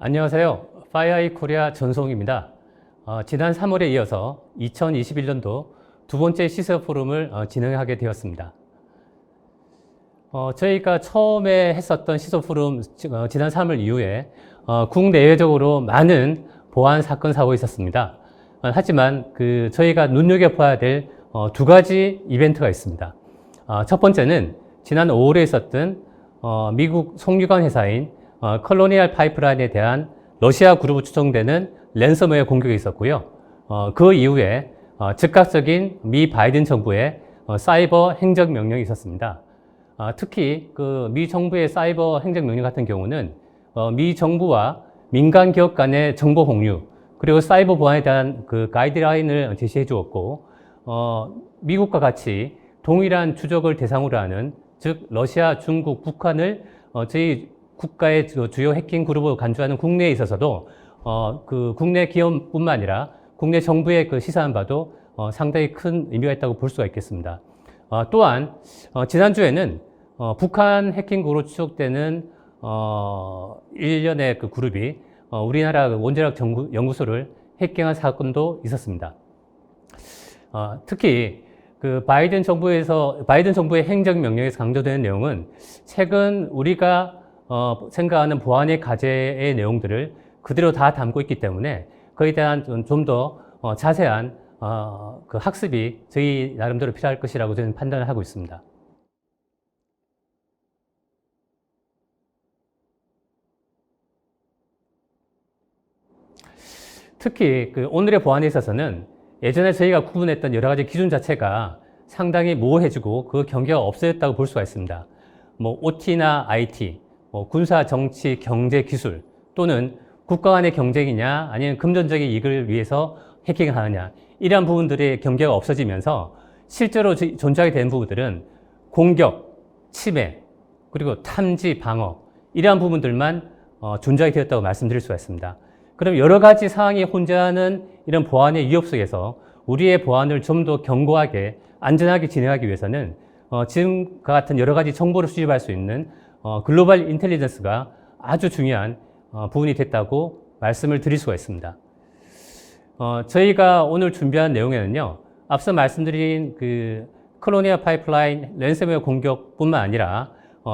안녕하세요. 파이어아이 코리아 전송입니다. 지난 3월에 이어서 2021년도 두 번째 시서 포럼을 진행하게 되었습니다. 저희가 처음에 했었던 시서 포럼 지난 3월 이후에 국내외적으로 많은 보안 사건 사고가 있었습니다. 하지만 저희가 눈여겨봐야 될 두 가지 이벤트가 있습니다. 첫 번째는 지난 5월에 있었던 미국 송유관 회사인 컬로니얼 파이프라인에 대한 러시아 그룹으로 추정되는 랜섬웨어 공격이 있었고요. 그 이후에 즉각적인 미 바이든 정부의 사이버 행정명령이 있었습니다. 특히 미 정부의 사이버 행정명령 같은 경우는 미 정부와 민간 기업 간의 정보 공유 그리고 사이버 보안에 대한 가이드라인을 제시해 주었고 미국과 같이 동일한 추적을 대상으로 하는 즉 러시아, 중국, 북한을 저희 국가의 주요 해킹 그룹으로 간주하는 국내에 있어서도 국내 기업뿐만 아니라 국내 정부의 시사한 바도 상당히 큰 의미가 있다고 볼 수가 있겠습니다. 또한 지난주에는 북한 해킹 그룹으로 추적되는 일련의 그룹이 우리나라 원자력 연구소를 해킹한 사건도 있었습니다. 특히 바이든 정부의 행정명령에서 강조되는 내용은 최근 우리가 생각하는 보안의 과제의 내용들을 그대로 다 담고 있기 때문에 그에 대한 좀 더 자세한 학습이 저희 나름대로 필요할 것이라고 저는 판단을 하고 있습니다. 특히 오늘의 보안에 있어서는 예전에 저희가 구분했던 여러 가지 기준 자체가 상당히 모호해지고 그 경계가 없어졌다고 볼 수가 있습니다. OT나 IT, 군사, 정치, 경제, 기술 또는 국가 간의 경쟁이냐 아니면 금전적인 이익을 위해서 해킹을 하느냐 이러한 부분들의 경계가 없어지면서 실제로 존재하게 되는 부분들은 공격, 침해, 그리고 탐지, 방어 이러한 부분들만 존재하게 되었다고 말씀드릴 수가 있습니다. 그럼 여러 가지 상황이 혼재하는 이런 보안의 위협 속에서 우리의 보안을 좀 더 견고하게 안전하게 진행하기 위해서는 지금과 같은 여러 가지 정보를 수집할 수 있는 글로벌 인텔리전스가 아주 중요한 부분이 됐다고 말씀을 드릴 수가 있습니다. 저희가 오늘 준비한 내용에는요, 앞서 말씀드린 컬로니얼 파이프라인 랜섬웨어 공격뿐만 아니라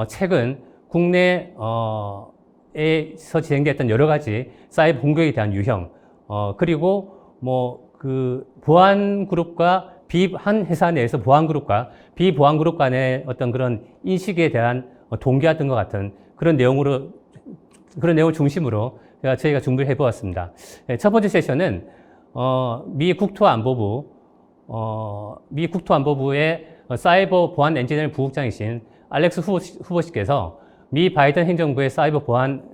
최근 국내에서 진행됐던 여러 가지 사이버 공격에 대한 유형, 그리고 보안 그룹과 한 회사 내에서 보안 그룹과 비보안 그룹 간의 어떤 그런 인식에 대한 동기화 등과 같은 그런 내용을 중심으로 저희가 준비를 해보았습니다. 첫 번째 세션은 미 국토안보부의 사이버 보안 엔지니어 부국장이신 알렉스 후보씨께서 미 바이든 행정부의 사이버 보안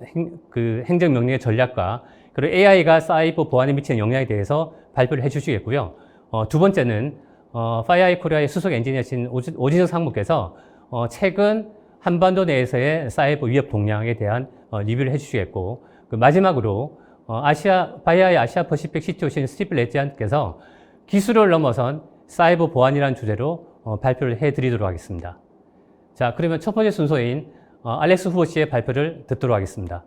행정명령의 전략과 그리고 AI가 사이버 보안에 미치는 영향에 대해서 발표를 해주시겠고요. 두 번째는 파이어아이 코리아의 수석 엔지니어신 오진석 상무께서 최근 한반도 내에서의 사이버 위협 동향에 대한 리뷰를 해주시겠고, 마지막으로 파이어아이 아시아 퍼시픽 CTO신 스티브 레지안께서 기술을 넘어선 사이버 보안이라는 주제로 발표를 해드리도록 하겠습니다. 자, 그러면 첫 번째 순서인 알렉스 후보 씨의 발표를 듣도록 하겠습니다.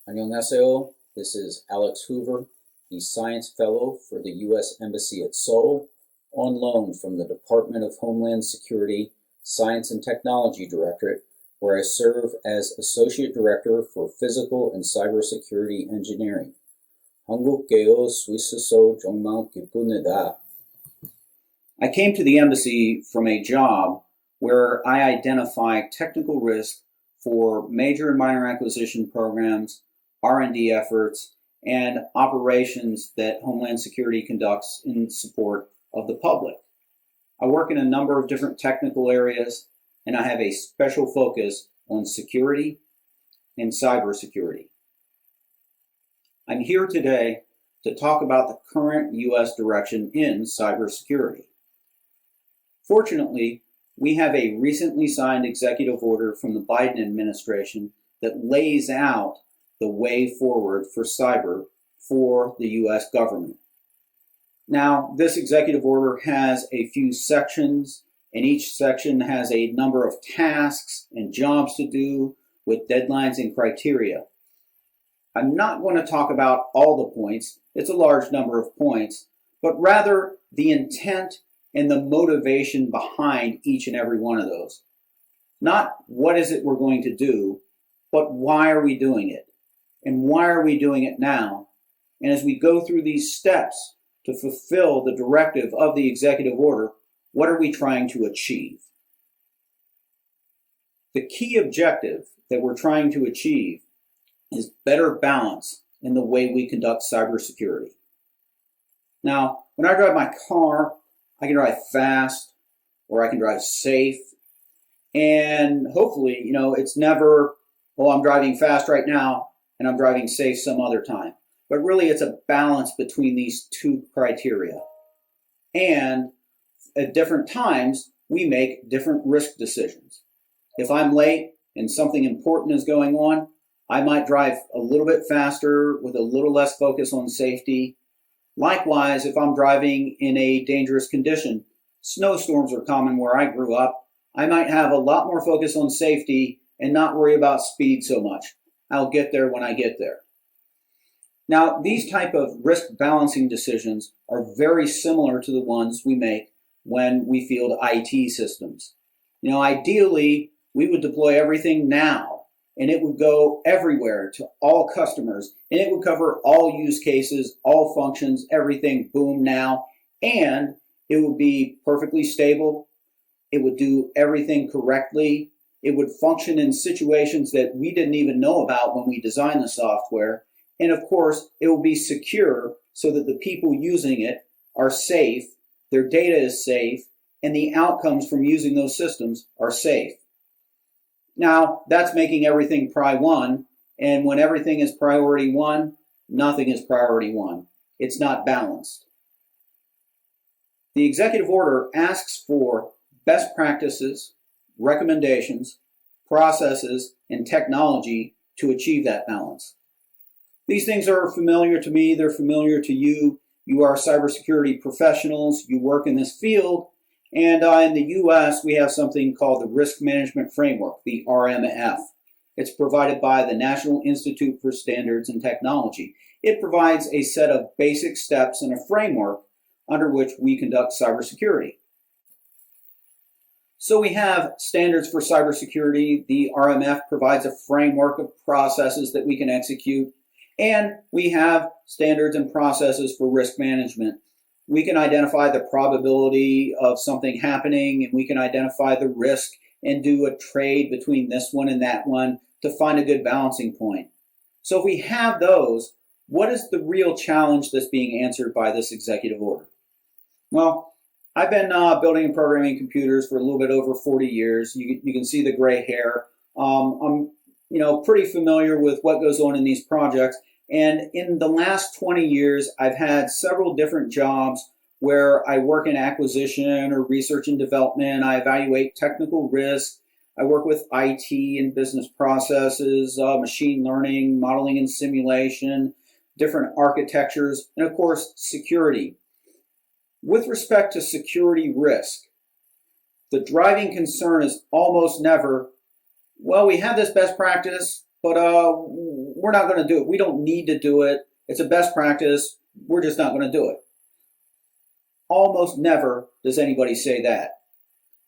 안녕하세요. This is Alex Hoover, the Science Fellow for the U.S. Embassy at Seoul, on loan from the Department of Homeland Security Science and Technology Directorate, where I serve as Associate Director for Physical and Cybersecurity Engineering. 한국계요 스위스서 정말 기쁩니다. I came to the embassy from a job where I identify technical risk for major and minor acquisition programs, R&D efforts, and operations that Homeland Security conducts in support of the public. I work in a number of different technical areas, and I have a special focus on security and cybersecurity. I'm here today to talk about the current U.S. direction in cybersecurity. Fortunately, we have a recently signed executive order from the Biden administration that lays out the way forward for cyber for the U.S. government. Now, this executive order has a few sections, and each section has a number of tasks and jobs to do with deadlines and criteria. I'm not going to talk about all the points, it's a large number of points, but rather the intent and the motivation behind each and every one of those. Not what is it we're going to do, but why are we doing it? And why are we doing it now? And as we go through these steps to fulfill the directive of the executive order, what are we trying to achieve? The key objective that we're trying to achieve is better balance in the way we conduct cybersecurity. Now, when I drive my car, I can drive fast or I can drive safe. And hopefully, it's never, I'm driving fast right now and I'm driving safe some other time. But really, it's a balance between these two criteria. And at different times, we make different risk decisions. If I'm late and something important is going on, I might drive a little bit faster with a little less focus on safety. Likewise, if I'm driving in a dangerous condition, snowstorms are common where I grew up, I might have a lot more focus on safety and not worry about speed so much. I'll get there when I get there. Now, these type of risk balancing decisions are very similar to the ones we make when we field IT systems. Ideally, we would deploy everything now, and it would go everywhere to all customers, and it would cover all use cases, all functions, everything, boom, now, and it would be perfectly stable. It would do everything correctly. It would function in situations that we didn't even know about when we designed the software. And of course, it will be secure so that the people using it are safe, their data is safe, and the outcomes from using those systems are safe. Now, that's making everything Pri 1, and when everything is priority 1, nothing is priority 1. It's not balanced. The executive order asks for best practices, recommendations, processes, and technology to achieve that balance. These things are familiar to me, they're familiar to you. You are cybersecurity professionals, you work in this field, and in the US, we have something called the Risk Management Framework, the RMF. It's provided by the National Institute for Standards and Technology. It provides a set of basic steps and a framework under which we conduct cybersecurity. So we have standards for cybersecurity. The RMF provides a framework of processes that we can execute. And we have standards and processes for risk management. We can identify the probability of something happening, and we can identify the risk and do a trade between this one and that one to find a good balancing point. So if we have those, what is the real challenge that's being answered by this executive order? Well, I've been building and programming computers for a little bit over 40 years. You can see the gray hair. I'm pretty familiar with what goes on in these projects. And in the last 20 years, I've had several different jobs where I work in acquisition or research and development. I evaluate technical risk. I work with IT and business processes, machine learning, modeling and simulation, different architectures, and of course, security. With respect to security risk, the driving concern is almost never, well, we have this best practice, but we're not going to do it. We don't need to do it. It's a best practice. We're just not going to do it. Almost never does anybody say that.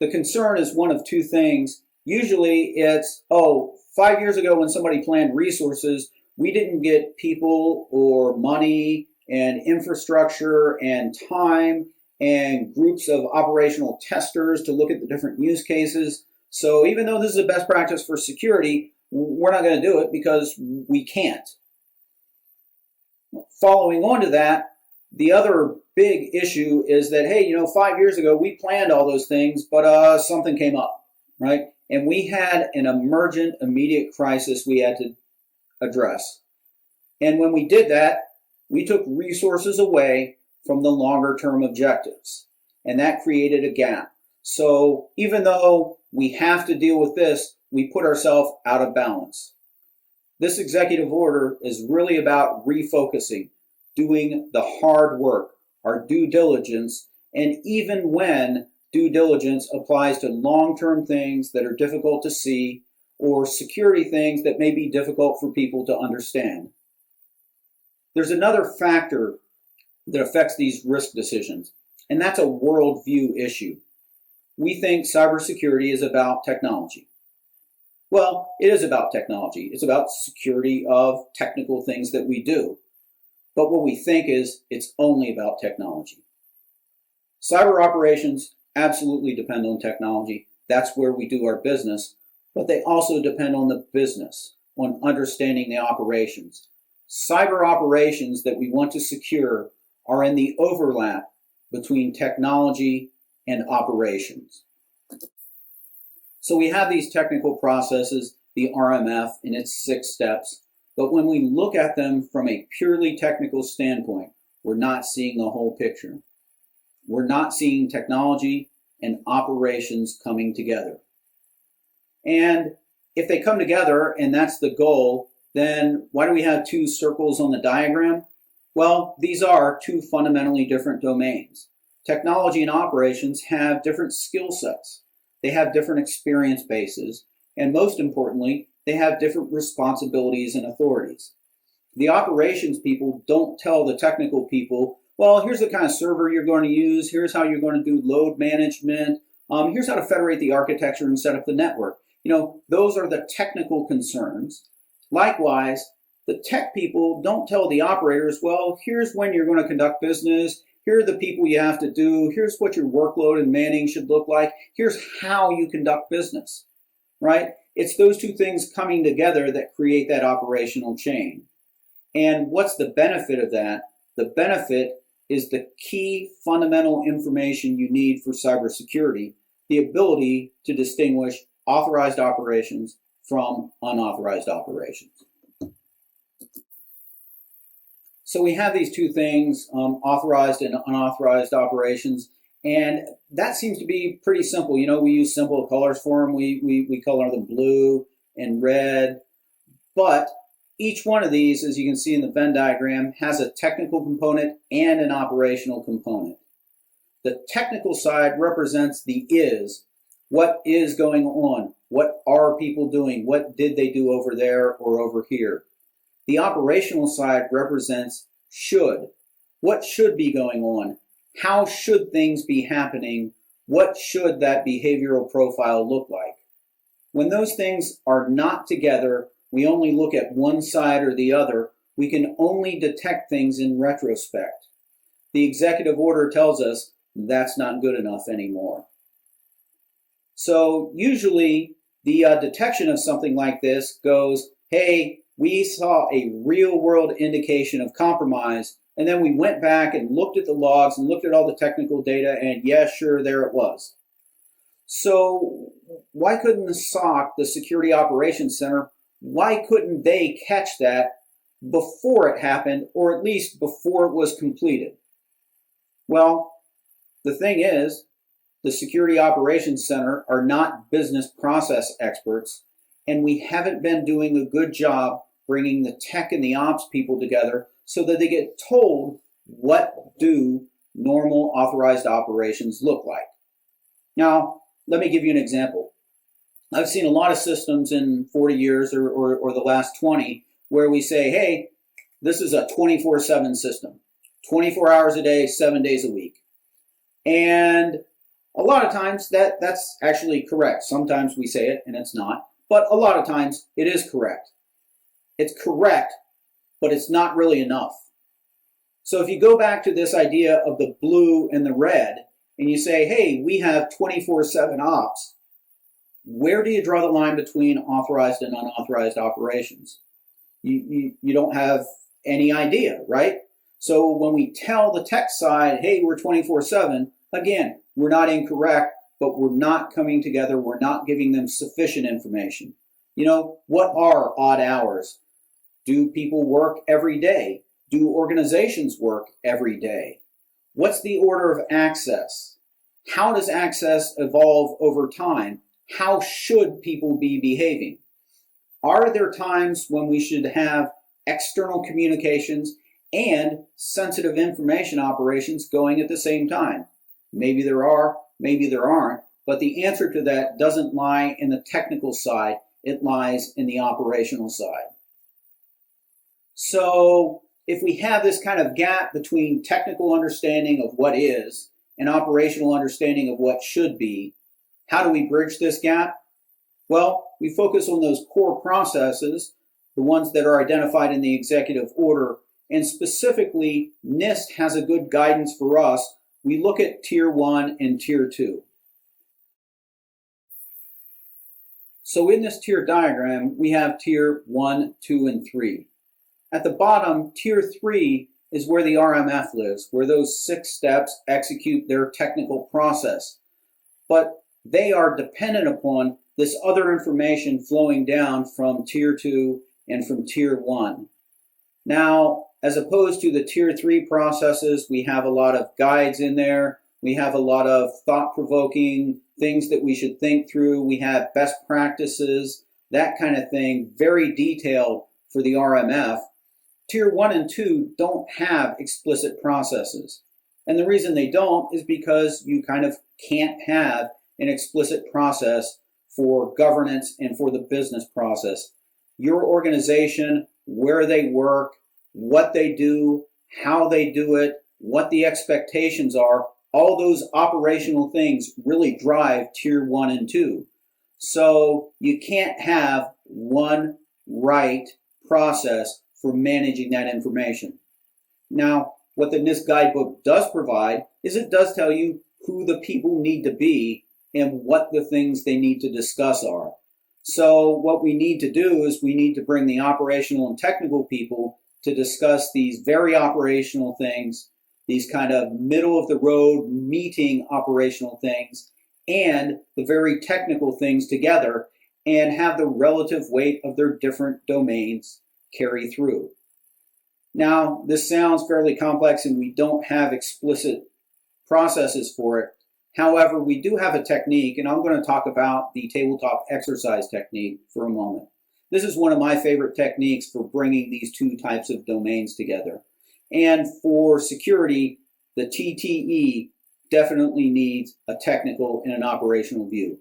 The concern is one of two things. Usually it's, 5 years ago when somebody planned resources, we didn't get people or money and infrastructure and time and groups of operational testers to look at the different use cases. So even though this is a best practice for security, we're not going to do it because we can't. Following on to that, the other big issue is that, hey, 5 years ago, we planned all those things, but something came up, right? And we had an emergent, immediate crisis we had to address. And when we did that, we took resources away from the longer term objectives. And that created a gap. So even though we have to deal with this, we put ourselves out of balance. This executive order is really about refocusing, doing the hard work, our due diligence, and even when due diligence applies to long-term things that are difficult to see or security things that may be difficult for people to understand. There's another factor that affects these risk decisions, and that's a worldview issue. We think cybersecurity is about technology. Well, it is about technology. It's about security of technical things that we do. But what we think is it's only about technology. Cyber operations absolutely depend on technology. That's where we do our business. But they also depend on the business, on understanding the operations. Cyber operations that we want to secure are in the overlap between technology and operations. So we have these technical processes, the RMF in its 6 steps, but when we look at them from a purely technical standpoint, we're not seeing the whole picture. We're not seeing technology and operations coming together. And if they come together and that's the goal, then why do we have 2 circles on the diagram? Well, these are 2 fundamentally different domains. Technology and operations have different skill sets. They have different experience bases, and most importantly, they have different responsibilities and authorities. The operations people don't tell the technical people, well, here's the kind of server you're going to use, here's how you're going to do load management, here's how to federate the architecture and set up the network. Those are the technical concerns. Likewise, the tech people don't tell the operators, well, here's when you're going to conduct business, here are the people you have to do, here's what your workload and manning should look like, here's how you conduct business, right? It's those 2 things coming together that create that operational chain. And what's the benefit of that? The benefit is the key fundamental information you need for cybersecurity, the ability to distinguish authorized operations from unauthorized operations. So we have these 2 things, authorized and unauthorized operations, and that seems to be pretty simple. We use simple colors for them. We color them blue and red, but each one of these, as you can see in the Venn diagram, has a technical component and an operational component. The technical side represents the is. What is going on? What are people doing? What did they do over there or over here? The operational side represents should. What should be going on? How should things be happening? What should that behavioral profile look like? When those things are not together, we only look at one side or the other, we can only detect things in retrospect. The executive order tells us that's not good enough anymore. So usually the detection of something like this goes, hey, we saw a real world indication of compromise, and then we went back and looked at the logs and looked at all the technical data, and yeah, sure, there it was. So why couldn't the SOC, the Security Operations Center, why couldn't they catch that before it happened, or at least before it was completed? Well, the thing is, the Security Operations Center are not business process experts, and we haven't been doing a good job bringing the tech and the ops people together so that they get told what do normal authorized operations look like. Now, let me give you an example. I've seen a lot of systems in 40 years or the last 20 where we say, hey, this is a 24/7 system, 24 hours a day, 7 days a week. And a lot of times that's actually correct. Sometimes we say it and it's not, but a lot of times it is correct. It's correct, but it's not really enough. So if you go back to this idea of the blue and the red, and you say, hey, we have 24/7 ops, where do you draw the line between authorized and unauthorized operations? You don't have any idea, right? So when we tell the tech side, hey, we're 24/7, again, we're not incorrect, but we're not coming together. We're not giving them sufficient information. You know, what are odd hours? Do people work every day? Do organizations work every day? What's the order of access? How does access evolve over time? How should people be behaving? Are there times when we should have external communications and sensitive information operations going at the same time? Maybe there are, maybe there aren't, but the answer to that doesn't lie in the technical side, it lies in the operational side. So if we have this kind of gap between technical understanding of what is and operational understanding of what should be, how do we bridge this gap? Well, we focus on those core processes, the ones that are identified in the executive order, and specifically NIST has a good guidance for us. We look at Tier 1 and Tier 2. So in this tier diagram, we have Tier 1, 2, and 3. At the bottom, Tier 3 is where the RMF lives, where those 6 steps execute their technical process. But they are dependent upon this other information flowing down from Tier 2 and from Tier 1. Now, as opposed to the Tier 3 processes, we have a lot of guides in there. We have a lot of thought-provoking things that we should think through. We have best practices, that kind of thing, very detailed for the RMF. Tier 1 and 2 don't have explicit processes. And the reason they don't is because you kind of can't have an explicit process for governance and for the business process. Your organization, where they work, what they do, how they do it, what the expectations are, all those operational things really drive Tier 1 and 2. So you can't have one right process for managing that information. Now, what the NIST guidebook does provide is it does tell you who the people need to be and what the things they need to discuss are. So what we need to do is we need to bring the operational and technical people to discuss these very operational things, these kind of middle of the road meeting operational things, and the very technical things together, and have the relative weight of their different domains carry through. Now, this sounds fairly complex and we don't have explicit processes for it. However, we do have a technique, and I'm going to talk about the tabletop exercise technique for a moment. This is one of my favorite techniques for bringing these two types of domains together. And for security, the TTE definitely needs a technical and an operational view.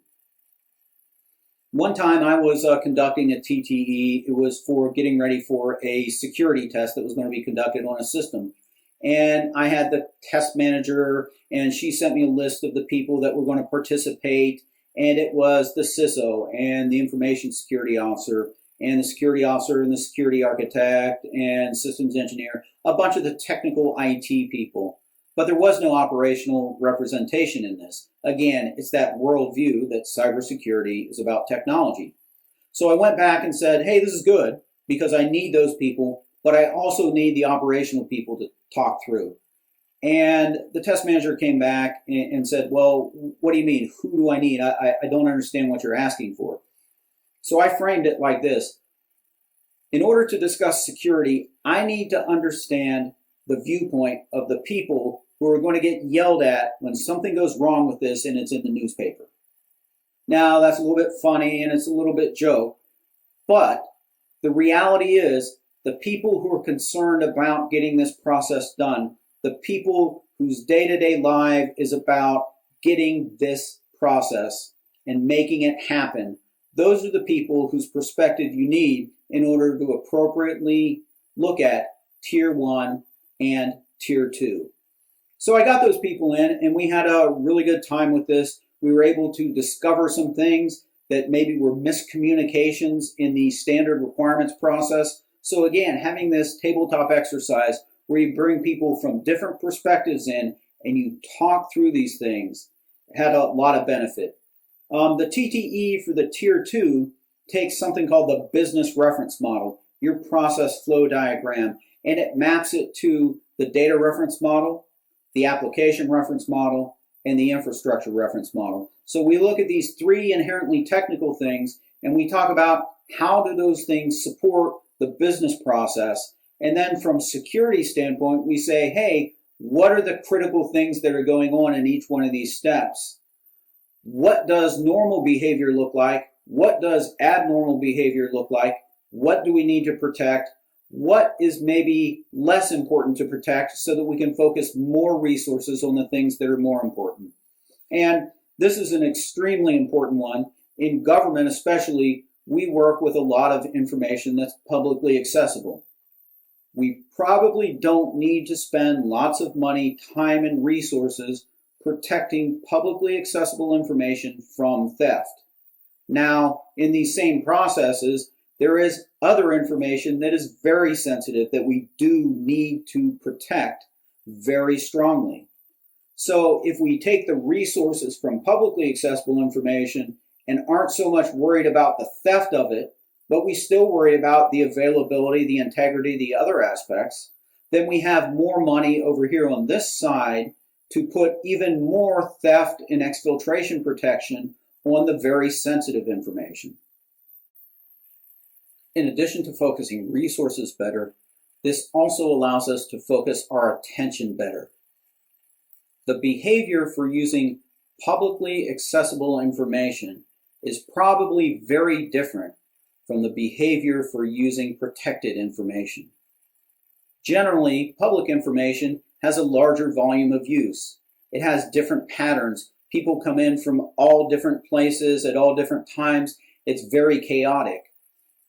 One time I was conducting a TTE. It was for getting ready for a security test that was going to be conducted on a system. And I had the test manager, and she sent me a list of the people that were going to participate. And it was the CISO and the information security officer and the security officer and the security architect and systems engineer, a bunch of the technical IT people. But there was no operational representation in this. Again, it's that worldview that cybersecurity is about technology. So I went back and said, hey, this is good because I need those people, but I also need the operational people to talk through. And the test manager came back and said, well, what do you mean? Who do I need? I don't understand what you're asking for. So I framed it like this. In order to discuss security, I need to understand the viewpoint of the people who are going to get yelled at when something goes wrong with this and it's in the newspaper. Now, that's a little bit funny and it's a little bit joke, but the reality is the people who are concerned about getting this process done, the people whose day-to-day life is about getting this process and making it happen, those are the people whose perspective you need in order to appropriately look at Tier 1 and Tier 2. So I got those people in, and we had a really good time with this. We were able to discover some things that maybe were miscommunications in the standard requirements process. So again, having this tabletop exercise where you bring people from different perspectives in and you talk through these things. It had a lot of benefit. The TTE for the Tier 2 takes something called the business reference model, your process flow diagram, and it maps it to the data reference model, the application reference model, and the infrastructure reference model. So we look at these three inherently technical things and we talk about how do those things support the business process. And then from security standpoint, we say, hey, what are the critical things that are going on in each one of these steps? What does normal behavior look like? What does abnormal behavior look like? What do we need to protect? What is maybe less important to protect so that we can focus more resources on the things that are more important? And this is an extremely important one. In government especially, we work with a lot of information that's publicly accessible. We probably don't need to spend lots of money, time, and resources protecting publicly accessible information from theft. Now, in these same processes, there is other information that is very sensitive that we do need to protect very strongly. So if we take the resources from publicly accessible information and aren't so much worried about the theft of it, but we still worry about the availability, the integrity, the other aspects, then we have more money over here on this side to put even more theft and exfiltration protection on the very sensitive information. In addition to focusing resources better, this also allows us to focus our attention better. The behavior for using publicly accessible information is probably very different from the behavior for using protected information. Generally, public information has a larger volume of use. It has different patterns. People come in from all different places at all different times. It's very chaotic.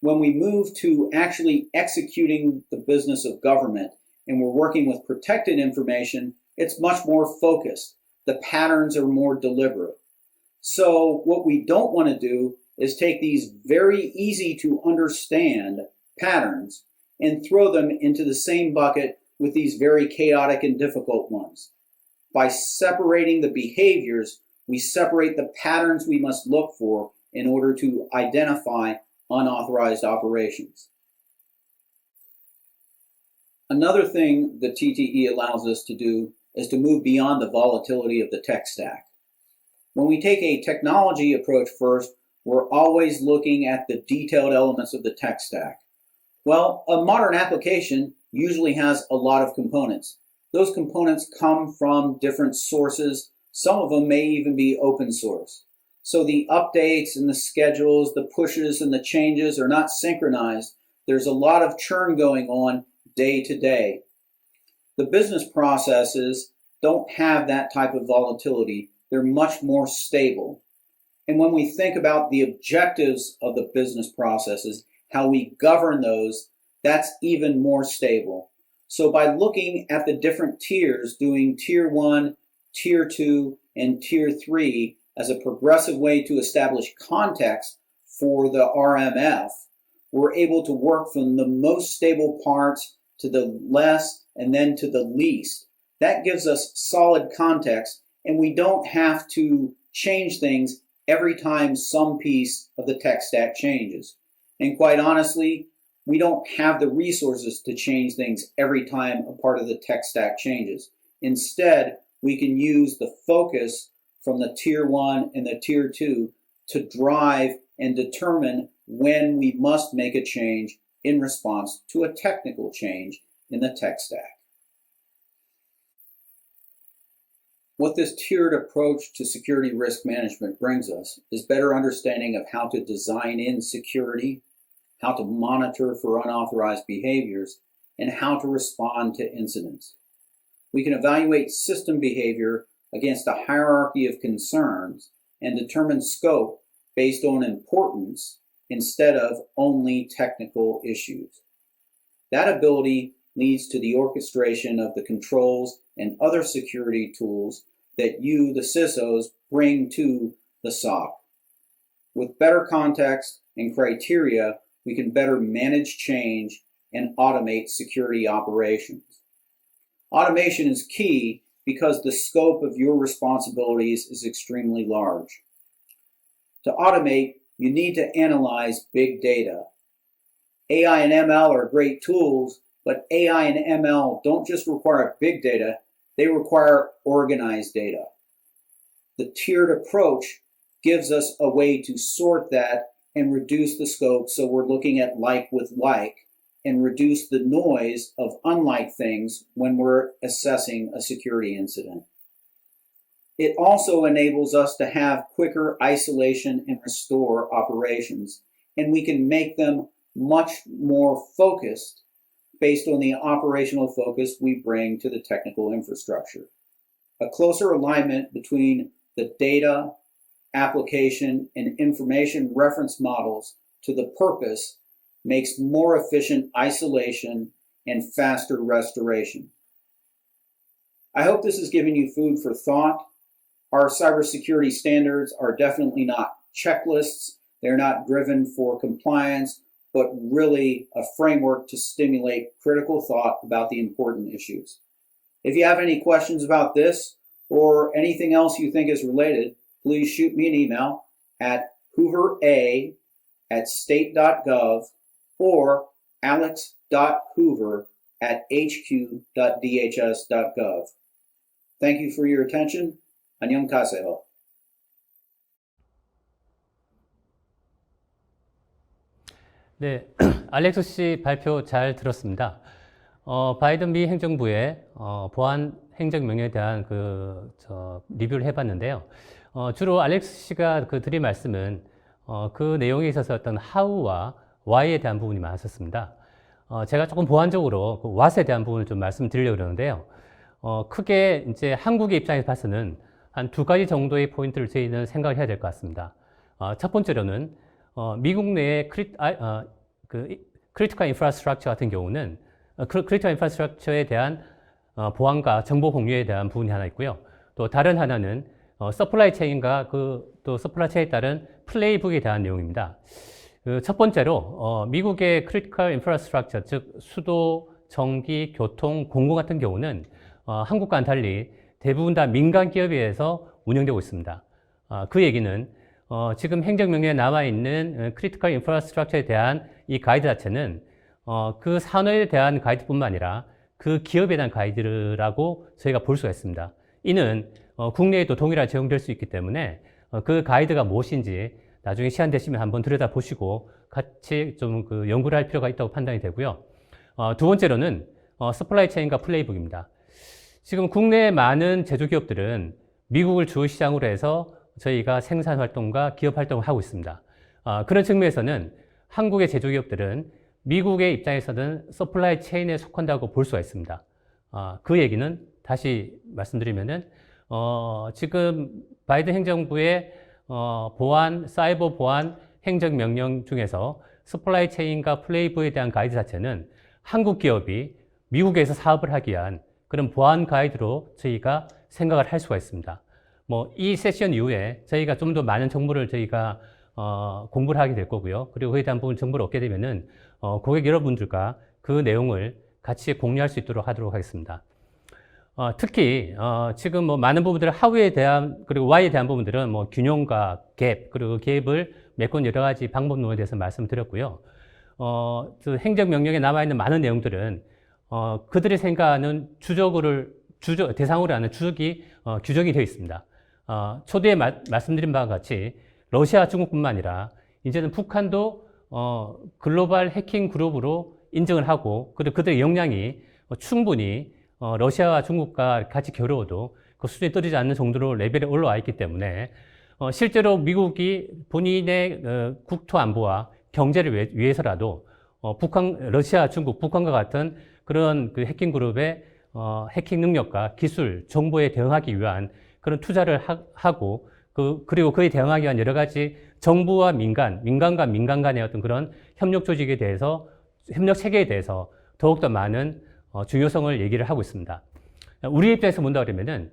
When we move to actually executing the business of government and we're working with protected information, it's much more focused. The patterns are more deliberate. So what we don't want to do is take these very easy to understand patterns and throw them into the same bucket with these very chaotic and difficult ones. By separating the behaviors, we separate the patterns we must look for in order to identify unauthorized operations. Another thing the TTE allows us to do is to move beyond the volatility of the tech stack. When we take a technology approach first, we're always looking at the detailed elements of the tech stack. Well, a modern application usually has a lot of components. Those components come from different sources. Some of them may even be open source. So the updates and the schedules, the pushes and the changes are not synchronized. There's a lot of churn going on day to day. The business processes don't have that type of volatility. They're much more stable. And when we think about the objectives of the business processes, how we govern those, that's even more stable. So by looking at the different tiers, doing Tier 1, Tier 2, and Tier 3 as a progressive way to establish context for the RMF, we're able to work from the most stable parts to the less and then to the least. That gives us solid context, and we don't have to change things every time some piece of the tech stack changes. And quite honestly, we don't have the resources to change things every time a part of the tech stack changes. Instead, we can use the focus from the Tier 1 and the Tier 2 to drive and determine when we must make a change in response to a technical change in the tech stack. What this tiered approach to security risk management brings us is better understanding of how to design in security, how to monitor for unauthorized behaviors, and how to respond to incidents. We can evaluate system behavior against a hierarchy of concerns and determine scope based on importance instead of only technical issues. That ability leads to the orchestration of the controls and other security tools that you, the CISOs, bring to the SOC. With better context and criteria, we can better manage change and automate security operations. Automation is key because the scope of your responsibilities is extremely large. To automate, you need to analyze big data. AI and ML are great tools, but AI and ML don't just require big data, they require organized data. The tiered approach gives us a way to sort that and reduce the scope so we're looking at like with like and reduce the noise of unlike things when we're assessing a security incident. It also enables us to have quicker isolation and restore operations, and we can make them much more focused based on the operational focus we bring to the technical infrastructure. A closer alignment between the data, application, and information reference models to the purpose makes more efficient isolation and faster restoration. I hope this has given you food for thought. Our cybersecurity standards are definitely not checklists. They're not driven for compliance, but really a framework to stimulate critical thought about the important issues. If you have any questions about this or anything else you think is related, please shoot me an email at hoovera@state.gov or alex.hoover@hq.dhs.gov. Thank you for your attention. 안녕하세요. 네, 알렉스 씨 발표 잘 들었습니다. 바이든 미 행정부의 보안 행정명령에 대한 리뷰를 해봤는데요. 주로 알렉스 씨가 드린 말씀은 그 내용에 있어서 어떤 how와 why에 대한 부분이 많았었습니다. 제가 조금 보완적으로 그 what에 대한 부분을 좀 말씀드리려고 그러는데요. 크게 이제 한국의 입장에서 봐서는 한 두 가지 정도의 포인트를 저희는 생각을 해야 될 것 같습니다. 첫 번째로는 미국 내의 크리티컬 인프라스트럭처 같은 경우는 크리티컬 인프라스트럭처에 대한 보안과 정보 공유에 대한 부분이 하나 있고요. 또 다른 하나는 서플라이 체인과 또 서플라이 체인에 따른 플레이북에 대한 내용입니다. 첫 번째로 미국의 크리티컬 인프라스트럭처, 즉 수도, 전기, 교통, 공공 같은 경우는 한국과는 달리 대부분 다 민간 기업에 의해서 운영되고 있습니다. 그 얘기는 지금 행정명령에 남아있는 크리티컬 인프라스트럭처에 대한 이 가이드 자체는 그 산업에 대한 가이드뿐만 아니라 그 기업에 대한 가이드라고 저희가 볼 수가 있습니다. 이는 국내에도 동일하게 제공될 수 있기 때문에 그 가이드가 무엇인지 나중에 시간 되시면 한번 들여다보시고 같이 좀 연구를 할 필요가 있다고 판단이 되고요. 두 번째로는 서플라이 체인과 플레이북입니다. 지금 국내의 많은 제조기업들은 미국을 주 시장으로 해서 저희가 생산 활동과 기업 활동을 하고 있습니다. 그런 측면에서는 한국의 제조기업들은 미국의 입장에서는 서플라이 체인에 속한다고 볼 수가 있습니다. 그 얘기는 다시 말씀드리면은 지금 바이든 행정부의 보안, 사이버 보안 행정명령 중에서 서플라이 체인과 플레이북에 대한 가이드 자체는 한국 기업이 미국에서 사업을 하기 위한 그런 보안 가이드로 저희가 생각을 할 수가 있습니다. 이 세션 이후에 저희가 좀 더 많은 정보를 저희가 공부를 하게 될 거고요. 그리고 그에 대한 부분 정보를 얻게 되면은 고객 여러분들과 그 내용을 같이 공유할 수 있도록 하도록 하겠습니다. 특히 지금 많은 부분들 how에 대한 그리고 why에 대한 부분들은 균형과 갭 그리고 갭을 메꾼 여러 가지 방법론에 대해서 말씀드렸고요. 행정명령에 남아있는 많은 내용들은 그들이 생각하는 대상으로 하는 추적이 규정이 되어 있습니다. 초대에 말씀드린 바와 같이 러시아, 중국뿐만 아니라 이제는 북한도 글로벌 해킹 그룹으로 인정을 하고 그리고 그들의 역량이 충분히 러시아와 중국과 같이 겨루어도 그 수준이 떨어지지 않는 정도로 레벨에 올라와 있기 때문에 실제로 미국이 본인의 국토 안보와 경제를 위해서라도 러시아, 중국, 북한과 같은 그런 해킹 그룹의 해킹 능력과 기술, 정보에 대응하기 위한 그런 투자를 하고 그리고 그에 대응하기 위한 여러 가지 정부와 민간과 민간 간의 어떤 그런 협력 조직에 대해서, 협력 체계에 대해서 더욱더 많은 중요성을 얘기를 하고 있습니다. 우리 입장에서 본다 그러면은,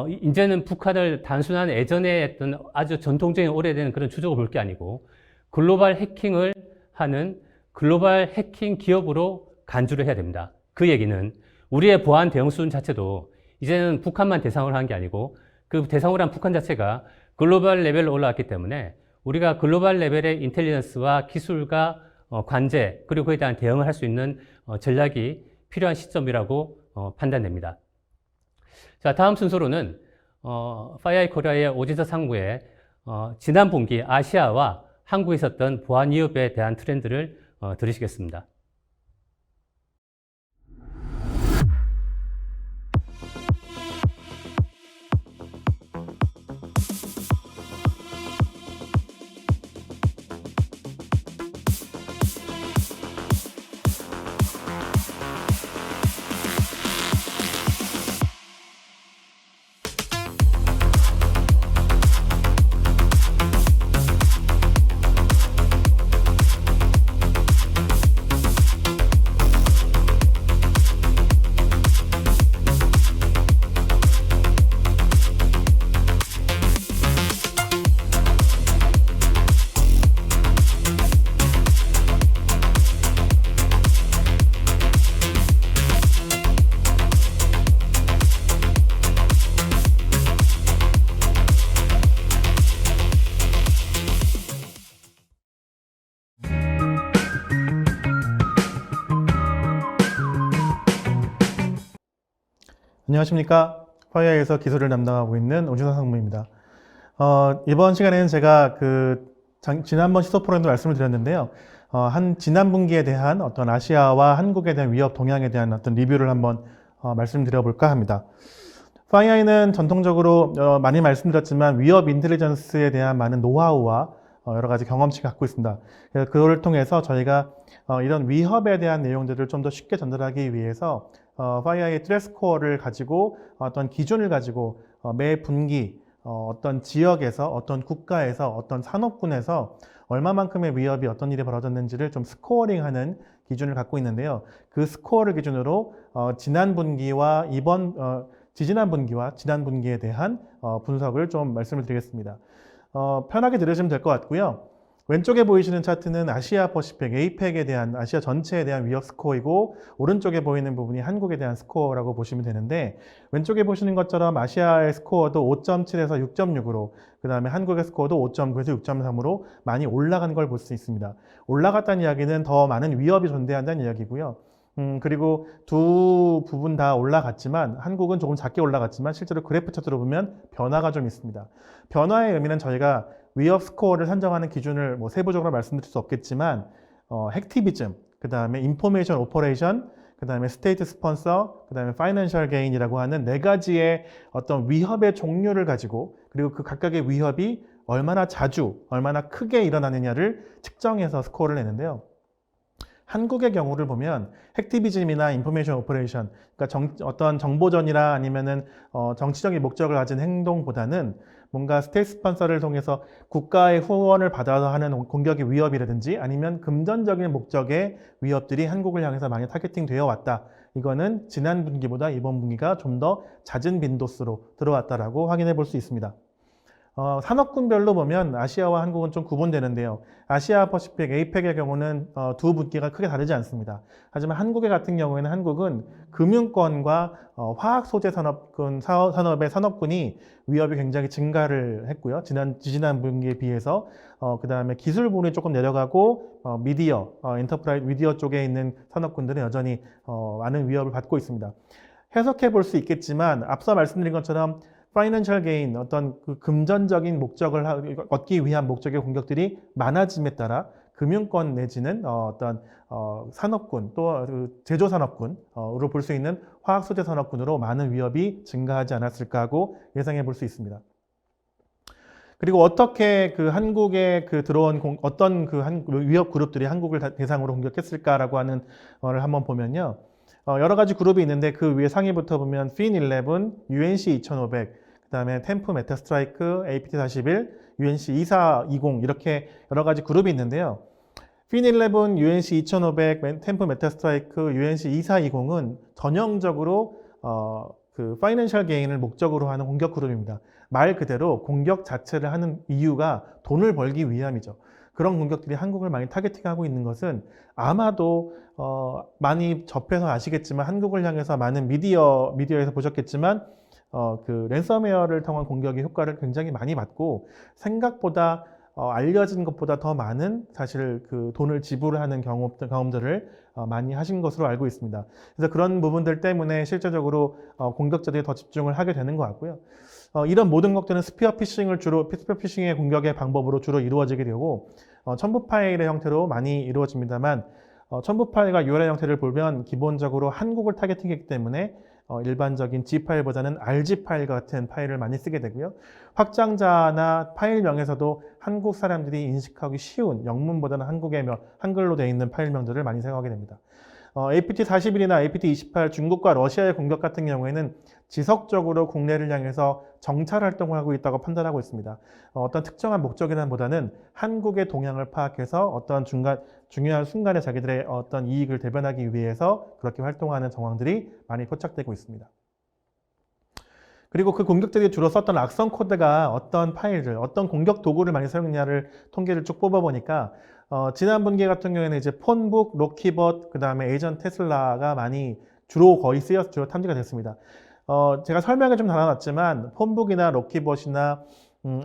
이제는 북한을 단순한 예전에 했던 아주 전통적인 오래된 그런 추적을 볼 게 아니고, 글로벌 해킹을 하는 글로벌 해킹 기업으로 간주를 해야 됩니다. 그 얘기는 우리의 보안 대응 수준 자체도 이제는 북한만 대상으로 한 게 아니고 그 대상으로 한 북한 자체가 글로벌 레벨로 올라왔기 때문에 우리가 글로벌 레벨의 인텔리전스와 기술과 관제 그리고 그에 대한 대응을 할 수 있는 전략이 필요한 시점이라고 판단됩니다. 자, 다음 순서로는 파이어아이 코리아의 오진서 상무의 지난 분기 아시아와 한국에 있었던 보안 위협에 대한 트렌드를 들으시겠습니다. 안녕하십니까. 파이어에서 기술을 담당하고 있는 오진서 상무입니다. 이번 시간에는 제가 지난번 시소 프로그램도 말씀을 드렸는데요. 지난 분기에 대한 어떤 아시아와 한국에 대한 위협 동향에 대한 어떤 리뷰를 한번 말씀드려볼까 합니다. 파이어는 전통적으로 많이 말씀드렸지만 위협 인텔리전스에 대한 많은 노하우와 여러 가지 경험치를 갖고 있습니다. 그래서 그걸 통해서 저희가 이런 위협에 대한 내용들을 좀 더 쉽게 전달하기 위해서 파이어의 트레 스코어를 가지고 어떤 기준을 가지고 매 분기 어떤 지역에서 어떤 국가에서 어떤 산업군에서 얼마만큼의 위협이 어떤 일이 벌어졌는지를 좀 스코어링하는 기준을 갖고 있는데요. 그 스코어를 기준으로 지난 분기와 지지난 분기와 지난 분기에 대한 분석을 좀 말씀을 드리겠습니다. 편하게 들으시면 될 것 같고요. 왼쪽에 보이시는 차트는 아시아 퍼시픽, 에이펙에 대한 아시아 전체에 대한 위협 스코어이고 오른쪽에 보이는 부분이 한국에 대한 스코어라고 보시면 되는데 왼쪽에 보시는 것처럼 아시아의 스코어도 5.7에서 6.6으로 그 다음에 한국의 스코어도 5.9에서 6.3으로 많이 올라간 걸 볼 수 있습니다. 올라갔다는 이야기는 더 많은 위협이 존재한다는 이야기고요. 그리고 두 부분 다 올라갔지만 한국은 조금 작게 올라갔지만 실제로 그래프 차트로 보면 변화가 좀 있습니다. 변화의 의미는 저희가 위협 스코어를 산정하는 기준을 세부적으로 말씀드릴 수 없겠지만 핵티비즘, 그 다음에 인포메이션 오퍼레이션, 그 다음에 스테이트 스폰서, 그 다음에 파이낸셜 게인이라고 하는 네 가지의 어떤 위협의 종류를 가지고 그리고 그 각각의 위협이 얼마나 자주, 얼마나 크게 일어나느냐를 측정해서 스코어를 내는데요. 한국의 경우를 보면 핵티비즘이나 인포메이션 오퍼레이션, 그러니까 어떤 정보전이나 아니면은 정치적인 목적을 가진 행동보다는 뭔가 스테이트 스폰서를 통해서 국가의 후원을 받아서 하는 공격의 위협이라든지 아니면 금전적인 목적의 위협들이 한국을 향해서 많이 타겟팅 되어 왔다. 이거는 지난 분기보다 이번 분기가 좀 더 잦은 빈도수로 들어왔다라고 확인해 볼 수 있습니다. 산업군별로 보면 아시아와 한국은 좀 구분되는데요. 아시아 퍼시픽, 에이펙의 경우는 두 분기가 크게 다르지 않습니다. 하지만 한국의 같은 경우에는 한국은 금융권과 화학 소재 산업의 산업군이 위협이 굉장히 증가를 했고요. 지난 분기에 비해서 그 다음에 기술 부분이 조금 내려가고 미디어, 엔터프라이즈 미디어 쪽에 있는 산업군들은 여전히 많은 위협을 받고 있습니다. 해석해 볼 수 있겠지만 앞서 말씀드린 것처럼 파이낸셜 게인, 어떤 그 금전적인 목적을 얻기 위한 목적의 공격들이 많아짐에 따라 금융권 내지는 어떤 산업군, 또 제조 산업군으로 볼 수 있는 화학 소재 산업군으로 많은 위협이 증가하지 않았을까 하고 예상해 볼 수 있습니다. 그리고 어떻게 한국에 들어온 어떤 위협 그룹들이 한국을 대상으로 공격했을까라고 하는 거를 한번 보면요. 여러 가지 그룹이 있는데 그 위에 상위부터 보면 Fin11, UNC 2500, 그 다음에 템프 메타스트라이크, APT41, UNC 2420 이렇게 여러 가지 그룹이 있는데요. Fin11, UNC 2500, 템프 메타스트라이크, UNC 2420은 전형적으로 파이낸셜 게인을 목적으로 하는 공격 그룹입니다. 말 그대로 공격 자체를 하는 이유가 돈을 벌기 위함이죠. 그런 공격들이 한국을 많이 타겟팅하고 있는 것은 아마도 많이 접해서 아시겠지만 한국을 향해서 많은 미디어에서 보셨겠지만 그 랜섬웨어를 통한 공격의 효과를 굉장히 많이 받고 생각보다 알려진 것보다 더 많은 사실 그 돈을 지불하는 경험들을 많이 하신 것으로 알고 있습니다. 그래서 그런 부분들 때문에 실제적으로 공격자들이 더 집중을 하게 되는 것 같고요. 이런 모든 것들은 스피어 피싱의 공격의 방법으로 주로 이루어지게 되고 첨부 파일의 형태로 많이 이루어집니다만 첨부 파일과 URL 형태를 보면 기본적으로 한국을 타겟팅했기 때문에 일반적인 G 파일보다는 RG 파일 같은 파일을 많이 쓰게 되고요. 확장자나 파일명에서도 한국 사람들이 인식하기 쉬운 영문보다는 한글로 되어 있는 파일명들을 많이 사용하게 됩니다. APT41이나 APT28 중국과 러시아의 공격 같은 경우에는 지속적으로 국내를 향해서 정찰 활동을 하고 있다고 판단하고 있습니다. 어떤 특정한 목적이라보다는 한국의 동향을 파악해서 어떤 중요한 순간에 자기들의 어떤 이익을 대변하기 위해서 그렇게 활동하는 정황들이 많이 포착되고 있습니다. 그리고 그 공격들이 주로 썼던 악성 코드가 어떤 파일을, 어떤 공격 도구를 많이 사용했냐를 통계를 쭉 뽑아보니까 지난 분기 같은 경우에는 이제 폰북, 로키봇, 그 다음에 에이전 테슬라가 많이 주로 탐지가 됐습니다. 제가 설명을 좀 달아놨지만 폰북이나 로키봇이나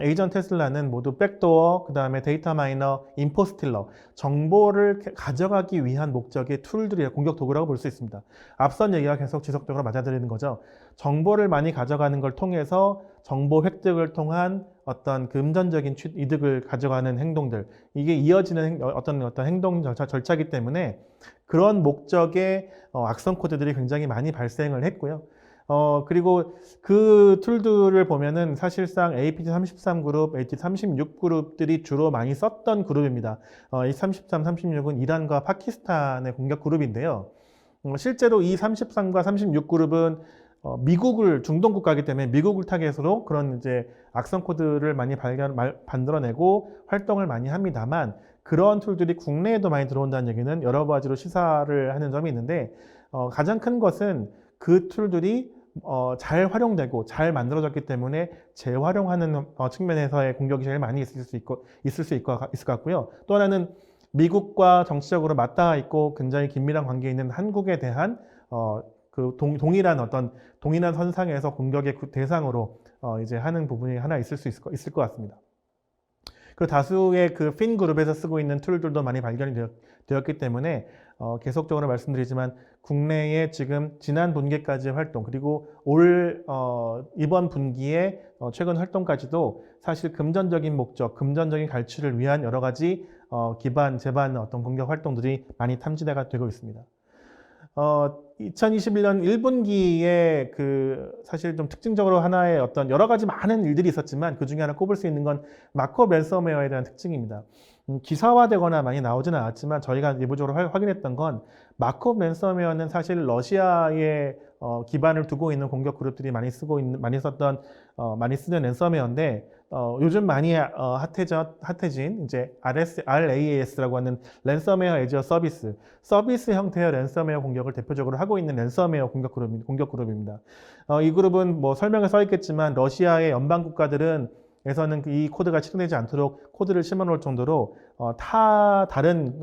에이전 테슬라는 모두 백도어, 그 다음에 데이터 마이너, 인포스틸러, 정보를 가져가기 위한 목적의 툴들이 공격 도구라고 볼 수 있습니다. 앞선 얘기가 계속 지속적으로 맞아들이는 거죠. 정보를 많이 가져가는 걸 통해서 정보 획득을 통한 어떤 금전적인 이득을 가져가는 행동들, 이게 이어지는 어떤 행동 절차이기 때문에 그런 목적의 악성 코드들이 굉장히 많이 발생을 했고요. 그리고 그 툴들을 보면은 사실상 APT33 그룹, APT36 그룹들이 주로 많이 썼던 그룹입니다. 이 33, 36은 이란과 파키스탄의 공격 그룹인데요. 실제로 이 33과 36 그룹은 중동 국가이기 때문에 미국을 타겟으로 그런 이제 악성 코드를 많이 만들어내고 활동을 많이 합니다만 그런 툴들이 국내에도 많이 들어온다는 얘기는 여러 가지로 시사를 하는 점이 있는데 가장 큰 것은 그 툴들이 잘 활용되고 잘 만들어졌기 때문에 재활용하는 측면에서의 공격이 제일 많이 있을 것 같고요. 또 하나는 미국과 정치적으로 맞닿아 있고 굉장히 긴밀한 관계에 있는 한국에 대한 동일한 선상에서 공격의 대상으로 이제 하는 부분이 하나 있을 것 같습니다. 그리고 다수의 그 핀 그룹에서 쓰고 있는 툴들도 많이 발견이 되었기 때문에 계속적으로 말씀드리지만 국내에 지금 지난 분기까지의 활동 그리고 이번 분기의 최근 활동까지도 사실 금전적인 목적, 금전적인 갈취를 위한 여러 가지 재반 어떤 공격 활동들이 많이 탐지가 되고 있습니다. 2021년 1분기에 사실 좀 특징적으로 하나의 어떤 여러 가지 많은 일들이 있었지만 그 중에 하나 꼽을 수 있는 건 마크업 랜섬웨어에 대한 특징입니다. 기사화되거나 많이 나오지는 않았지만 저희가 내부적으로 확인했던 건 마크업 랜섬웨어는 사실 러시아에 기반을 두고 있는 공격 그룹들이 많이 쓰는 랜섬웨어인데 요즘 많이 핫해진 이제 RAAS라고 하는 랜섬웨어 애저 서비스 형태의 랜섬웨어 공격을 대표적으로 하고 있는 랜섬웨어 공격 그룹입니다. 이 그룹은 뭐 설명에 써 있겠지만 러시아의 연방 국가들은 에서는 이 코드가 실행되지 않도록 코드를 심어놓을 정도로 다른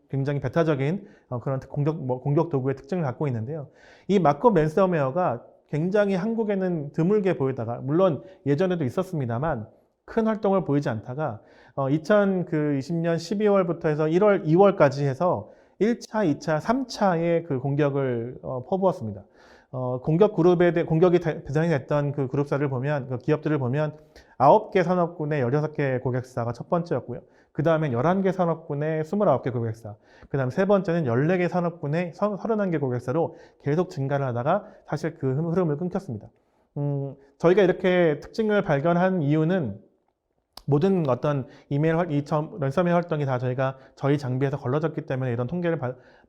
굉장히 배타적인 그런 공격 도구의 특징을 갖고 있는데요. 이 마크업 랜섬웨어가 굉장히 한국에는 드물게 보이다가 물론 예전에도 있었습니다만 큰 활동을 보이지 않다가 2020년 12월부터 해서 1월, 2월까지 해서 1차, 2차, 3차의 그 공격을 퍼부었습니다. 공격이 대상이 됐던 그 그룹사를 보면, 그 기업들을 보면 9개 산업군의 16개 고객사가 첫 번째였고요. 그 다음엔 11개 산업군의 29개 고객사. 그 다음 세 번째는 14개 산업군의 31개 고객사로 계속 증가를 하다가 사실 그 흐름을 끊겼습니다. 저희가 이렇게 특징을 발견한 이유는 모든 어떤 랜섬웨어 활동이 다 저희 장비에서 걸러졌기 때문에 이런 통계를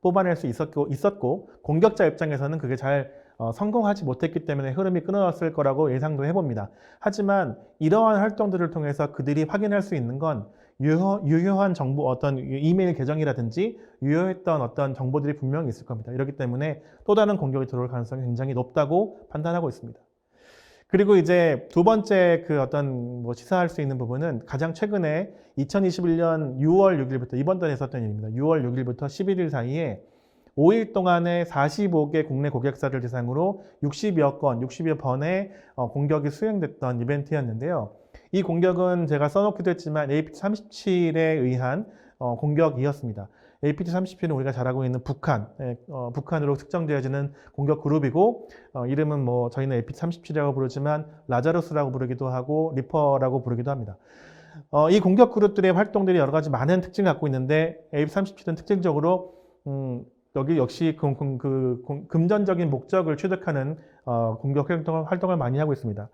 뽑아낼 수 있었고, 공격자 입장에서는 그게 잘 성공하지 못했기 때문에 흐름이 끊어졌을 거라고 예상도 해봅니다. 하지만 이러한 활동들을 통해서 그들이 확인할 수 있는 건 유효한 정보, 어떤 이메일 계정이라든지 유효했던 어떤 정보들이 분명히 있을 겁니다. 이렇기 때문에 또 다른 공격이 들어올 가능성이 굉장히 높다고 판단하고 있습니다. 그리고 이제 두 번째 그 어떤 뭐 시사할 수 있는 부분은 가장 최근에 2021년 6월 6일부터 이번 달에 있었던 일입니다. 6월 6일부터 11일 사이에 5일 동안에 45개 국내 고객사를 대상으로 60여 건, 60여 번의 공격이 수행됐던 이벤트였는데요. 이 공격은 제가 써놓기도 했지만 APT-37에 의한 공격이었습니다. APT-37은 우리가 잘 알고 있는 북한으로 특정되어지는 공격 그룹이고, 이름은 뭐 저희는 APT-37이라고 부르지만 라자루스라고 부르기도 하고 리퍼라고 부르기도 합니다. 이 공격 그룹들의 활동들이 여러 가지 많은 특징을 갖고 있는데 APT-37은 특징적으로 여기 역시 금전적인 목적을 취득하는 공격 활동을 많이 하고 있습니다.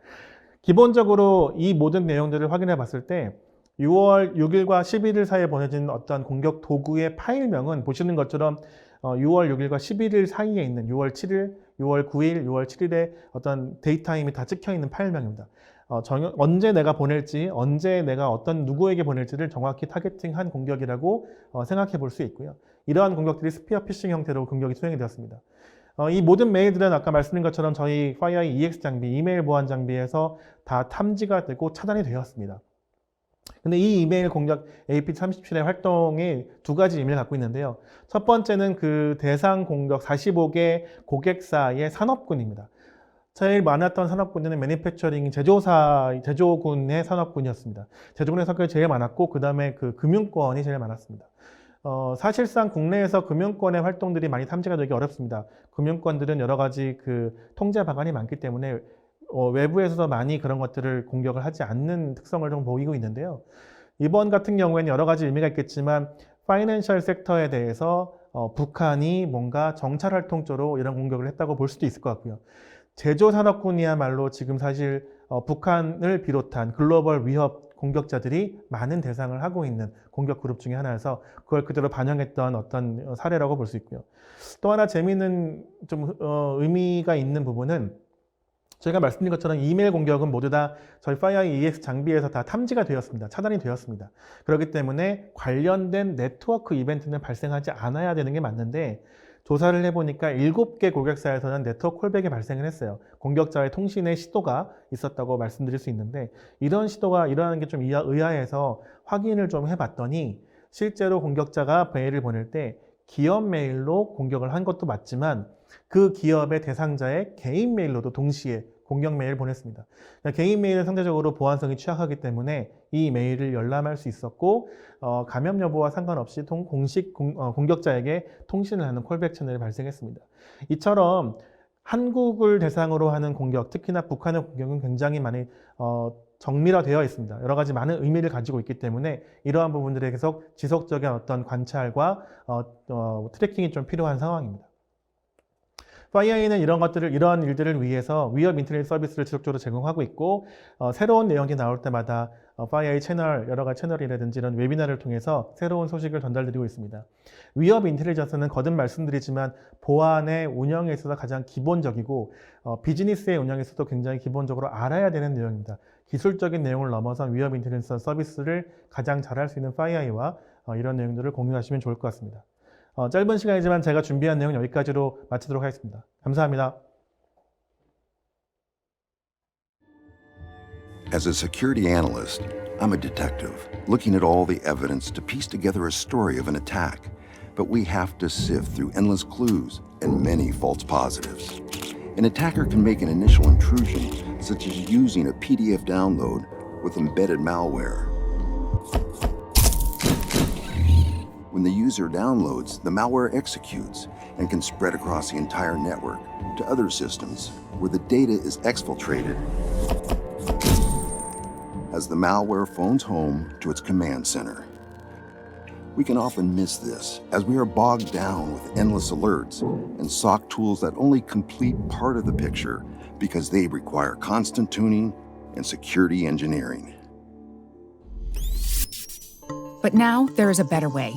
기본적으로 이 모든 내용들을 확인해 봤을 때 6월 6일과 11일 사이에 보내진 어떤 공격 도구의 파일명은 보시는 것처럼 6월 6일과 11일 사이에 있는 6월 7일, 6월 9일, 6월 7일의 어떤 데이타임이 다 찍혀 있는 파일명입니다. 언제 내가 보낼지, 언제 내가 어떤 누구에게 보낼지를 정확히 타겟팅한 공격이라고 생각해 볼 수 있고요. 이러한 공격들이 스피어 피싱 형태로 공격이 수행이 되었습니다. 이 모든 메일들은 아까 말씀드린 것처럼 저희 FireEye EX 장비, 이메일 보안 장비에서 다 탐지가 되고 차단이 되었습니다. 근데 이 이메일 공격 APT-37의 활동이 두 가지 의미를 갖고 있는데요. 첫 번째는 그 대상 공격 45개 고객사의 산업군입니다. 제일 많았던 산업군은 매니팩처링 제조군의 산업군이었습니다. 제조군의 성격이 제일 많았고 그 다음에 그 금융권이 제일 많았습니다. 사실상 국내에서 금융권의 활동들이 많이 탐지가 되기 어렵습니다. 금융권들은 여러 가지 그 통제 방안이 많기 때문에 외부에서도 많이 그런 것들을 공격을 하지 않는 특성을 좀 보이고 있는데요. 이번 같은 경우에는 여러 가지 의미가 있겠지만 파이낸셜 섹터에 대해서 북한이 뭔가 정찰활동조로 이런 공격을 했다고 볼 수도 있을 것 같고요. 제조산업군이야말로 지금 사실 북한을 비롯한 글로벌 위협 공격자들이 많은 대상을 하고 있는 공격 그룹 중에 하나여서 그걸 그대로 반영했던 어떤 사례라고 볼 수 있고요. 또 하나 재미있는 좀 의미가 있는 부분은 저희가 말씀드린 것처럼 이메일 공격은 모두 다 저희 FireEye EX 장비에서 다 탐지가 되었습니다. 차단이 되었습니다. 그렇기 때문에 관련된 네트워크 이벤트는 발생하지 않아야 되는 게 맞는데 조사를 해보니까 7개 고객사에서는 네트워크 콜백이 발생을 했어요. 공격자의 통신의 시도가 있었다고 말씀드릴 수 있는데 이런 시도가 일어나는 게 좀 의아해서 확인을 좀 해봤더니 실제로 공격자가 메일을 보낼 때 기업 메일로 공격을 한 것도 맞지만 그 기업의 대상자의 개인 메일로도 동시에 공격 메일을 보냈습니다. 개인 메일은 상대적으로 보안성이 취약하기 때문에 이 메일을 열람할 수 있었고 감염 여부와 상관없이 공식 공격자에게 통신을 하는 콜백 채널이 발생했습니다. 이처럼 한국을 대상으로 하는 공격, 특히나 북한의 공격은 굉장히 많이 정밀화되어 있습니다. 여러 가지 많은 의미를 가지고 있기 때문에 이러한 부분들에 계속 지속적인 어떤 관찰과 트래킹이 좀 필요한 상황입니다. FireEye는 이러한 일들을 위해서 위협 인터넷 서비스를 지속적으로 제공하고 있고 새로운 내용이 나올 때마다 FireEye 채널, 여러 가지 채널이라든지 이런 웨비나를 통해서 새로운 소식을 전달드리고 있습니다. 위협 인텔리전스는 거듭 말씀드리지만 보안의 운영에 있어서 가장 기본적이고 비즈니스의 운영에 있어서도 굉장히 기본적으로 알아야 되는 내용입니다. 기술적인 내용을 넘어선 위협 인텔리전스 서비스를 가장 잘할 수 있는 FireEye와 이런 내용들을 공유하시면 좋을 것 같습니다. 짧은 시간이지만 제가 준비한 내용 여기까지로 마치도록 하겠습니다. 감사합니다. As a security analyst, I'm a detective, looking at all the evidence to piece together a story of an attack. But we have to sift through endless clues and many false positives. An attacker can make an initial intrusion, such as using a PDF download with embedded malware. When the user downloads, the malware executes and can spread across the entire network to other systems where the data is exfiltrated as the malware phones home to its command center. We can often miss this as we are bogged down with endless alerts and SOC tools that only complete part of the picture because they require constant tuning and security engineering. But now there is a better way.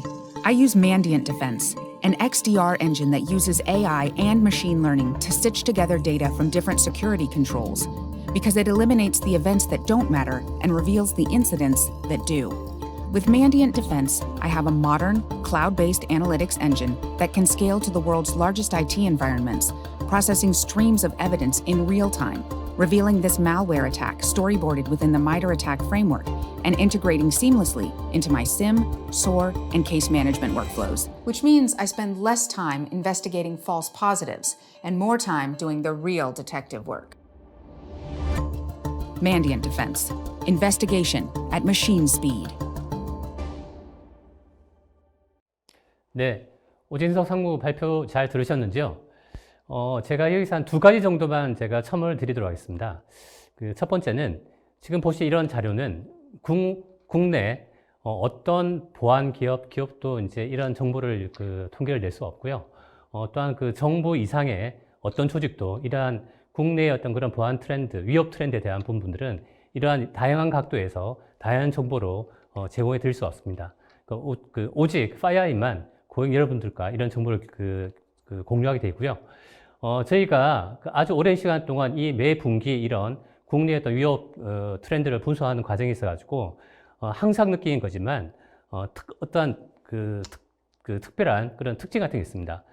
I use Mandiant Defense, an XDR engine that uses AI and machine learning to stitch together data from different security controls, because it eliminates the events that don't matter and reveals the incidents that do. With Mandiant Defense, I have a modern, cloud-based analytics engine that can scale to the world's largest IT environments, processing streams of evidence in real time, revealing this malware attack storyboarded within the MITRE ATT&CK framework and integrating seamlessly into my SIM, SOAR, and case management workflows. Which means I spend less time investigating false positives and more time doing the real detective work. Mandiant Defense. Investigation at machine speed. 네, 오진석 상무 발표 잘 들으셨는지요? 제가 여기서 한 두 가지 정도만 제가 첨언을 드리도록 하겠습니다. 그 첫 번째는 지금 보시 이런 자료는 국내 어떤 보안 기업도 이제 이런 정보를 통계를 낼 수 없고요. 또한 그 정부 이상의 어떤 조직도 이러한 국내의 어떤 그런 보안 트렌드, 위협 트렌드에 대한 부분들은 이러한 다양한 각도에서 다양한 정보로 제공해 드릴 수 없습니다. 오직 파이어아이만 고객 여러분들과 이런 정보를 공유하게 되고요. 저희가 아주 오랜 시간 동안 이 매 분기 이런 국내의 어떤 위협 트렌드를 분석하는 과정이 있어가지고 항상 느끼는 거지만 어떠한 특별한 그런 특징 같은 게 있습니다.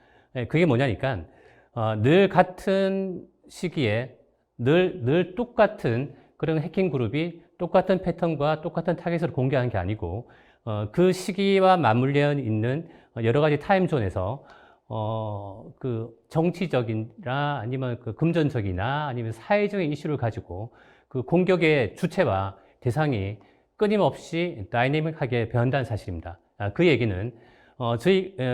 그게 뭐냐니까 늘 같은 시기에 늘 똑같은 그런 해킹 그룹이 똑같은 패턴과 똑같은 타겟으로 공개하는 게 아니고 그 시기와 맞물려 있는 여러 가지 타임존에서 정치적이나 아니면 금전적이나 아니면 사회적인 이슈를 가지고 그 공격의 주체와 대상이 끊임없이 다이내믹하게 변한다는 사실입니다. 그 얘기는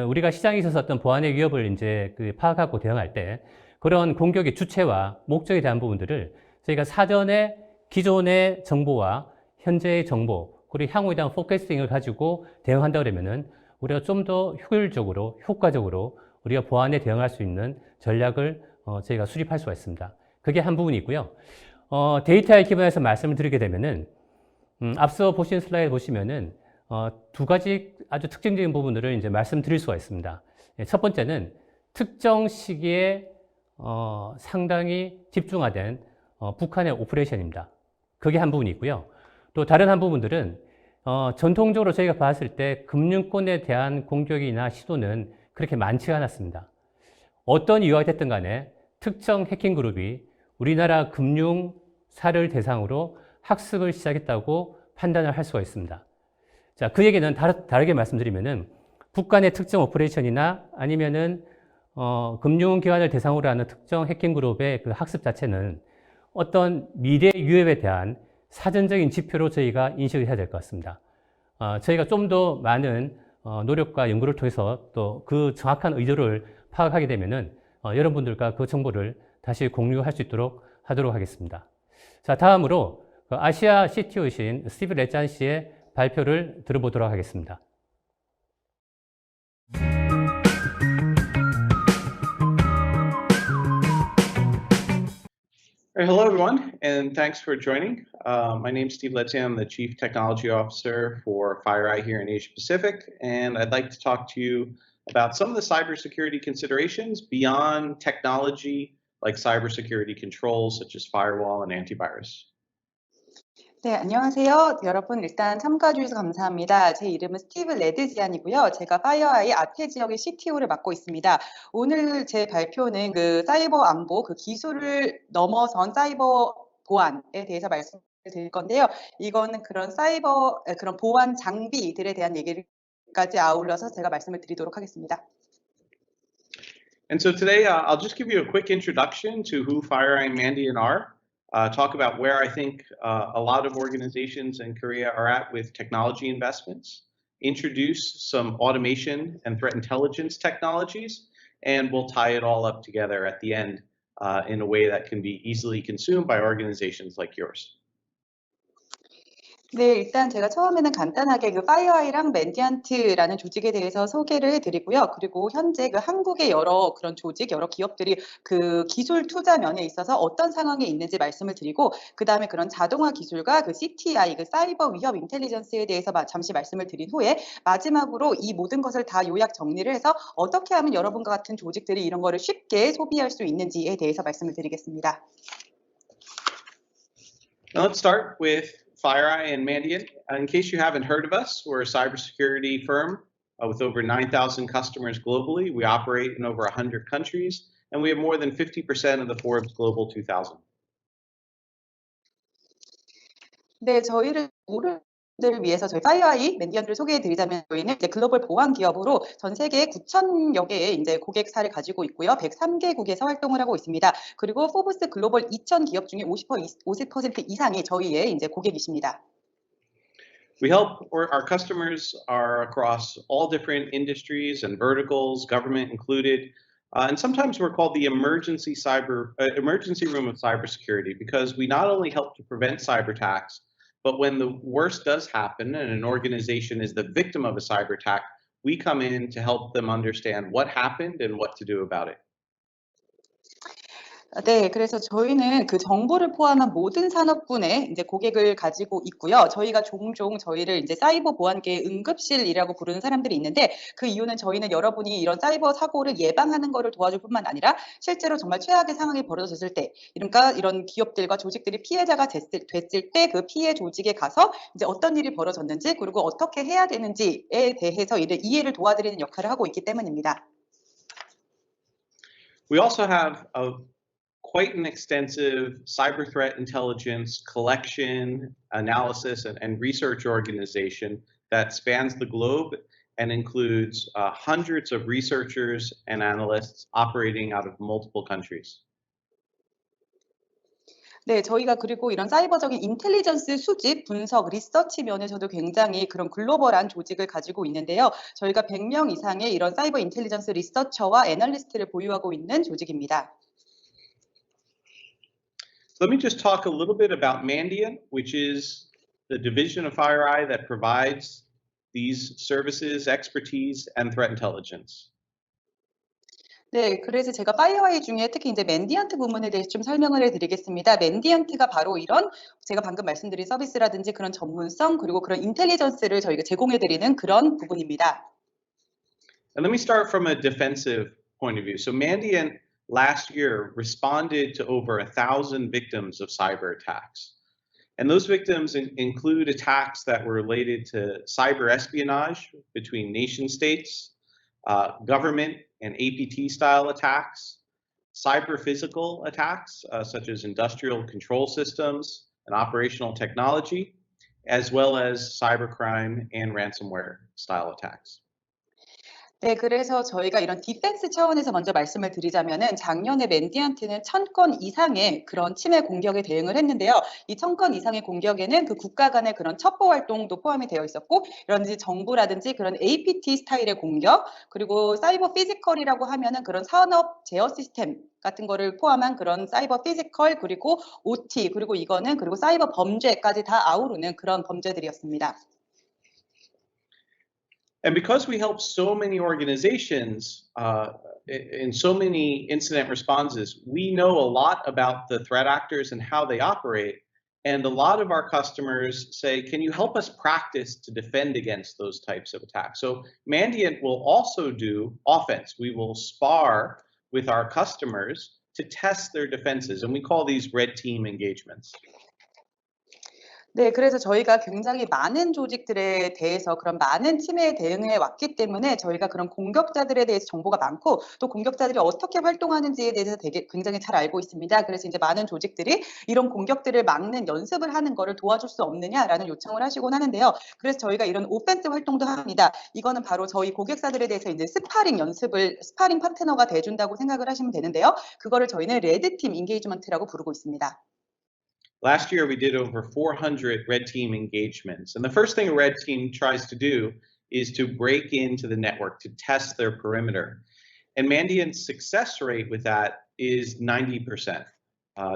우리가 시장에 있어서 어떤 보안의 위협을 이제 파악하고 대응할 때 그런 공격의 주체와 목적에 대한 부분들을 저희가 사전에 기존의 정보와 현재의 정보 그리고 향후에 대한 포커싱을 가지고 대응한다 그러면은 우리가 좀 더 효율적으로 효과적으로 우리가 보안에 대응할 수 있는 전략을 저희가 수립할 수가 있습니다. 그게 한 부분이 있고요. 데이터에 기반해서 말씀을 드리게 되면은 앞서 보신 슬라이드 보시면은 두 가지 아주 특징적인 부분들을 이제 말씀드릴 수가 있습니다. 첫 번째는 특정 시기에 상당히 집중화된 북한의 오퍼레이션입니다. 그게 한 부분이 있고요. 또 다른 한 부분들은 전통적으로 저희가 봤을 때 금융권에 대한 공격이나 시도는 그렇게 많지가 않았습니다. 어떤 이유가 됐든 간에 특정 해킹 그룹이 우리나라 금융사를 대상으로 학습을 시작했다고 판단을 할 수가 있습니다. 자, 그 얘기는 다르게 말씀드리면은 북한의 특정 오퍼레이션이나 아니면은 금융기관을 대상으로 하는 특정 해킹 그룹의 그 학습 자체는 어떤 미래 위협에 대한 사전적인 지표로 저희가 인식을 해야 될 것 같습니다. 저희가 좀 더 많은 노력과 연구를 통해서 또 그 정확한 의도를 파악하게 되면은 여러분들과 그 정보를 다시 공유할 수 있도록 하도록 하겠습니다. 자, 다음으로 아시아 CTO이신 스티브 레짠 씨의 발표를 들어보도록 하겠습니다. All right, hello, everyone, and thanks for joining. My name is Steve Letzian. I'm the Chief Technology Officer for FireEye here in Asia Pacific, and I'd like to talk to you about some of the cybersecurity considerations beyond technology like cybersecurity controls such as firewall and antivirus. 네, 안녕하세요. 여러분 일단 참가해 주셔서 감사합니다. 제 이름은 스티브 레드지안이고요. 제가 파이어아이 아태 지역의 CTO를 맡고 있습니다. 오늘 제 발표는 그 사이버 안보, 그 기술을 넘어선 사이버 보안에 대해서 말씀을 드릴 건데요. 이거는 그런 그런 보안 장비들에 대한 얘기까지 아울러서 제가 말씀을 드리도록 하겠습니다. And so today I'll just give you a quick introduction to who FireEye and Mandiant are. Talk about where I think a lot of organizations in Korea are at with technology investments, introduce some automation and threat intelligence technologies, and we'll tie it all up together at the end in a way that can be easily consumed by organizations like yours. 네, 일단 제가 처음에는 간단하게 그 파이어아이랑 맨디안트라는 조직에 대해서 소개를 해드리고요. 그리고 현재 그 한국의 여러 그런 조직, 여러 기업들이 그 기술 투자 면에 있어서 어떤 상황에 있는지 말씀을 드리고, 그 다음에 그런 자동화 기술과 그 CTI, 그 사이버 위협 인텔리전스에 대해서 잠시 말씀을 드린 후에 마지막으로 이 모든 것을 다 요약 정리를 해서 어떻게 하면 여러분과 같은 조직들이 이런 거를 쉽게 소비할 수 있는지에 대해서 말씀을 드리겠습니다. Now let's start with FireEye and Mandiant. In case you haven't heard of us, we're a cybersecurity firm with over 9,000 customers globally. We operate in over 100 countries, and we have more than 50% of the Forbes Global 2000. 네, 저희를 모르는 분들을 위해서 저희 파이어아이 맨디언트를 소개해 드리자면 저희는 이제 글로벌 보안 기업으로 전 세계 9,000여 개의 이제 고객사를 가지고 있고요. 103개국에서 활동을 하고 있습니다. 그리고 포브스 글로벌 2,000 기업 중에 50% 이상이 저희의 이제 고객이십니다. We help our customers are across all different industries and verticals, government included. And sometimes we're called the emergency room of cybersecurity because we not only help to prevent cyber attacks, but when the worst does happen and an organization is the victim of a cyber attack, we come in to help them understand what happened and what to do about it. 네, 그래서 저희는 그 정보를 포함한 모든 산업군의 이제 고객을 가지고 있고요. 저희가 종종 저희를 이제 사이버 보안계의 응급실이라고 부르는 사람들이 있는데 그 이유는 저희는 여러분이 이런 사이버 사고를 예방하는 것을 도와줄 뿐만 아니라 실제로 정말 최악의 상황이 벌어졌을 때, 그러니까 이런 기업들과 조직들이 피해자가 됐을 때 그 피해 조직에 가서 이제 어떤 일이 벌어졌는지 그리고 어떻게 해야 되는지에 대해서 이해를 도와드리는 역할을 하고 있기 때문입니다. We also have quite an extensive cyber threat intelligence collection, analysis, and research organization that spans the globe and includes hundreds of researchers and analysts operating out of multiple countries. 네, 저희가 그리고 이런 사이버적인 인텔리전스 수집, 분석, 리서치 면에서도 굉장히 그런 글로벌한 조직을 가지고 있는데요. 저희가 100명 이상의 이런 사이버 인텔리전스 리서처와 애널리스트를 보유하고 있는 조직입니다. Let me just talk a little bit about Mandiant, which is the division of FireEye that provides these services, expertise, and threat intelligence. 네, 그래서 제가 파이어아이 중에 특히 이제 맨디언트 부문에 대해서 좀 설명을 해드리겠습니다. 맨디언트가 바로 이런 제가 방금 말씀드린 서비스라든지 그런 전문성 그리고 그런 인텔리전스를 저희가 제공해드리는 그런 부분입니다. And let me start from a defensive point of view. So Mandiant last year responded to over 1,000 victims of cyber attacks. And those victims include attacks that were related to cyber espionage between nation states, government and APT style attacks, cyber physical attacks, such as industrial control systems and operational technology, as well as cybercrime and ransomware style attacks. 네, 그래서 저희가 이런 디펜스 차원에서 먼저 말씀을 드리자면은 작년에 맨디언트는 1,000건 이상의 그런 침해 공격에 대응을 했는데요. 이 1,000건 이상의 공격에는 그 국가 간의 그런 첩보 활동도 포함이 되어 있었고, 이런지 정부라든지 그런 APT 스타일의 공격, 그리고 사이버 피지컬이라고 하면은 그런 산업 제어 시스템 같은 거를 포함한 그런 사이버 피지컬, 그리고 OT, 그리고 이거는 그리고 사이버 범죄까지 다 아우르는 그런 범죄들이었습니다. And because we help so many organizations in so many incident responses, we know a lot about the threat actors and how they operate. And a lot of our customers say, can you help us practice to defend against those types of attacks? So Mandiant will also do offense. We will spar with our customers to test their defenses. And we call these red team engagements. 네, 그래서 저희가 굉장히 많은 조직들에 대해서 그런 많은 침해에 대응해 왔기 때문에 저희가 그런 공격자들에 대해서 정보가 많고 또 공격자들이 어떻게 활동하는지에 대해서 굉장히 잘 알고 있습니다. 그래서 이제 많은 조직들이 이런 공격들을 막는 연습을 하는 거를 도와줄 수 없느냐라는 요청을 하시곤 하는데요. 그래서 저희가 이런 오펜스 활동도 합니다. 이거는 바로 저희 고객사들에 대해서 이제 스파링 파트너가 돼준다고 생각을 하시면 되는데요. 그거를 저희는 레드팀 인게이지먼트라고 부르고 있습니다. Last year, we did over 400 red team engagements. And the first thing a red team tries to do is to break into the network to test their perimeter. And Mandiant's success rate with that is 90%.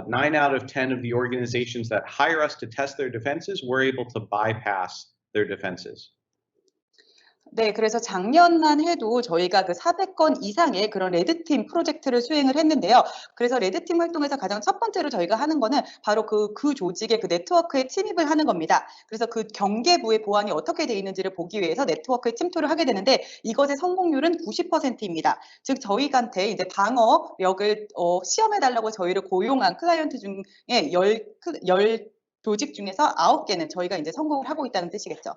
9 out of 10 of the organizations that hire us to test their defenses, we're able to bypass their defenses. 네, 그래서 작년만 해도 저희가 그 400건 이상의 그런 레드팀 프로젝트를 수행을 했는데요. 그래서 레드팀 활동에서 가장 첫 번째로 저희가 하는 거는 바로 그 조직의 그 네트워크에 침입을 하는 겁니다. 그래서 그 경계부의 보안이 어떻게 돼 있는지를 보기 위해서 네트워크에 침투를 하게 되는데 이것의 성공률은 90%입니다. 즉 저희한테 이제 방어력을 시험해달라고 저희를 고용한 클라이언트 중에 10 조직 중에서 9개는 저희가 이제 성공을 하고 있다는 뜻이겠죠.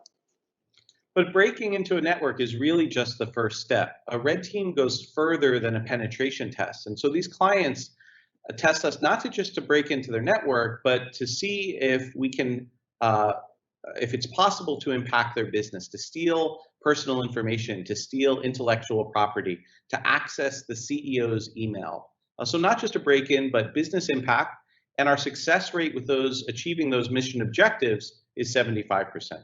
But breaking into a network is really just the first step. A red team goes further than a penetration test. And so these clients test us not just to break into their network, but to see if we can if it's possible to impact their business, to steal personal information, to steal intellectual property, to access the CEO's email. So not just a break-in, but business impact. And our success rate with those achieving those mission objectives is 75%.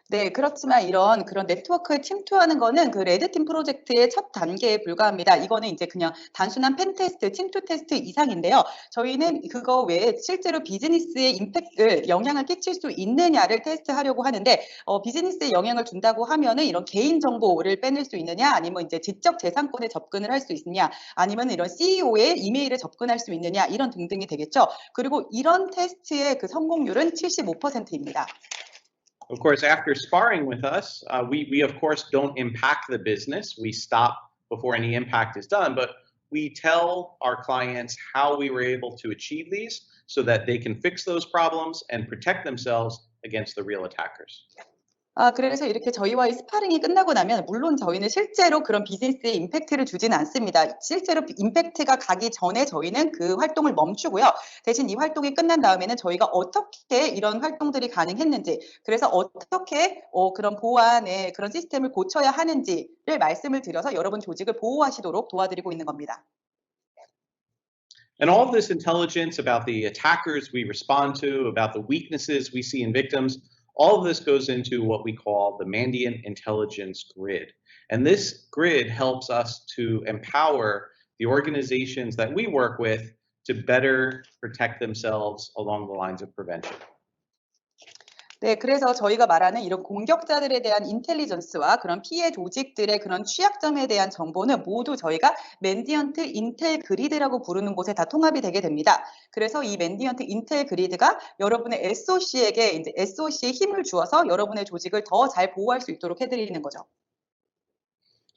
네, 그렇지만 이런 그런 네트워크에 침투하는 거는 그 레드팀 프로젝트의 첫 단계에 불과합니다. 이거는 이제 그냥 단순한 펜 테스트, 침투 테스트 이상인데요. 저희는 그거 외에 실제로 비즈니스에 임팩트, 영향을 끼칠 수 있느냐를 테스트하려고 하는데, 비즈니스에 영향을 준다고 하면은 이런 개인 정보를 빼낼 수 있느냐, 아니면 이제 지적 재산권에 접근을 할 수 있느냐, 아니면 이런 CEO의 이메일에 접근할 수 있느냐, 이런 등등이 되겠죠. 그리고 이런 테스트의 그 성공률은 75%입니다. Of course, after sparring with us, we of course don't impact the business. We stop before any impact is done, but we tell our clients how we were able to achieve these so that they can fix those problems and protect themselves against the real attackers. 그래서 이렇게 저희와의 스파링이 끝나고 나면 물론 저희는 실제로 그런 비즈니스에 임팩트를 주지는 않습니다. 실제로 임팩트가 가기 전에 저희는 그 활동을 멈추고요. 대신 이 활동이 끝난 다음에는 저희가 어떻게 이런 활동들이 가능했는지, 그래서 어떻게 그런 보안의 그런 시스템을 고쳐야 하는지를 말씀을 드려서 여러분 조직을 보호하시도록 도와드리고 있는 겁니다. And all of this intelligence about the attackers we respond to, about the weaknesses we see in victims, all of this goes into what we call the Mandiant Intelligence Grid. And this grid helps us to empower the organizations that we work with to better protect themselves along the lines of prevention. 네, 그래서 저희가 말하는 이런 공격자들에 대한 인텔리전스와 그런 피해 조직들의 그런 취약점에 대한 정보는 모두 저희가 맨디언트 인텔 그리드라고 부르는 곳에 다 통합이 되게 됩니다. 그래서 이 맨디언트 인텔 그리드가 여러분의 SOC에게 이제 SOC에 힘을 주어서 여러분의 조직을 더 잘 보호할 수 있도록 해드리는 거죠.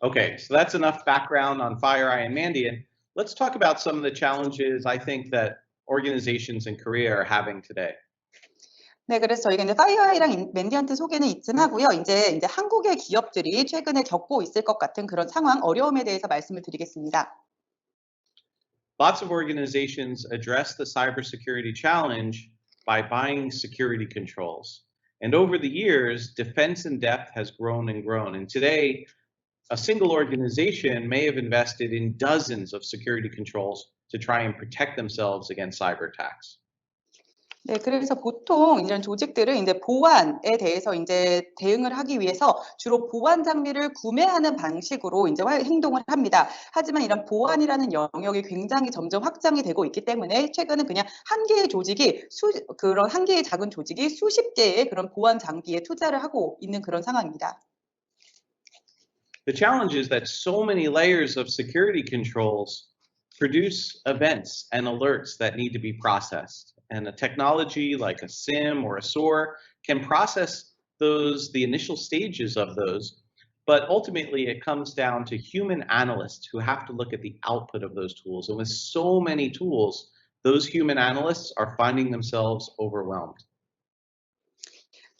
Okay, so that's enough background on FireEye and Mandiant. Let's talk about some of the challenges I think that organizations in Korea are having today. 네, 그래서 저희가 이제 파이어아이랑 맨디언트 소개는 이쯤 하고요. 이제 한국의 기업들이 최근에 겪고 있을 것 같은 그런 상황, 어려움에 대해서 말씀을 드리겠습니다. Lots of organizations address the cybersecurity challenge by buying security controls. And over the years, defense in depth has grown and grown. And today, a single organization may have invested in dozens of security controls to try and protect themselves against cyber attacks. 네, 그래서 보통 이런 조직들은 이제 보안에 대해서 이제 대응을 하기 위해서 주로 보안 장비를 구매하는 방식으로 이제 행동을 합니다. 하지만 이런 보안이라는 영역이 굉장히 점점 확장이 되고 있기 때문에 최근은 그냥 한 개의 조직이 그런 한 개의 작은 조직이 수십 개의 그런 보안 장비에 투자를 하고 있는 그런 상황입니다. The challenge is that so many layers of security controls produce events and alerts that need to be processed. And a technology like a SIM or a SOAR can process those, the initial stages of those, but ultimately it comes down to human analysts who have to look at the output of those tools. And with so many tools, those human analysts are finding themselves overwhelmed.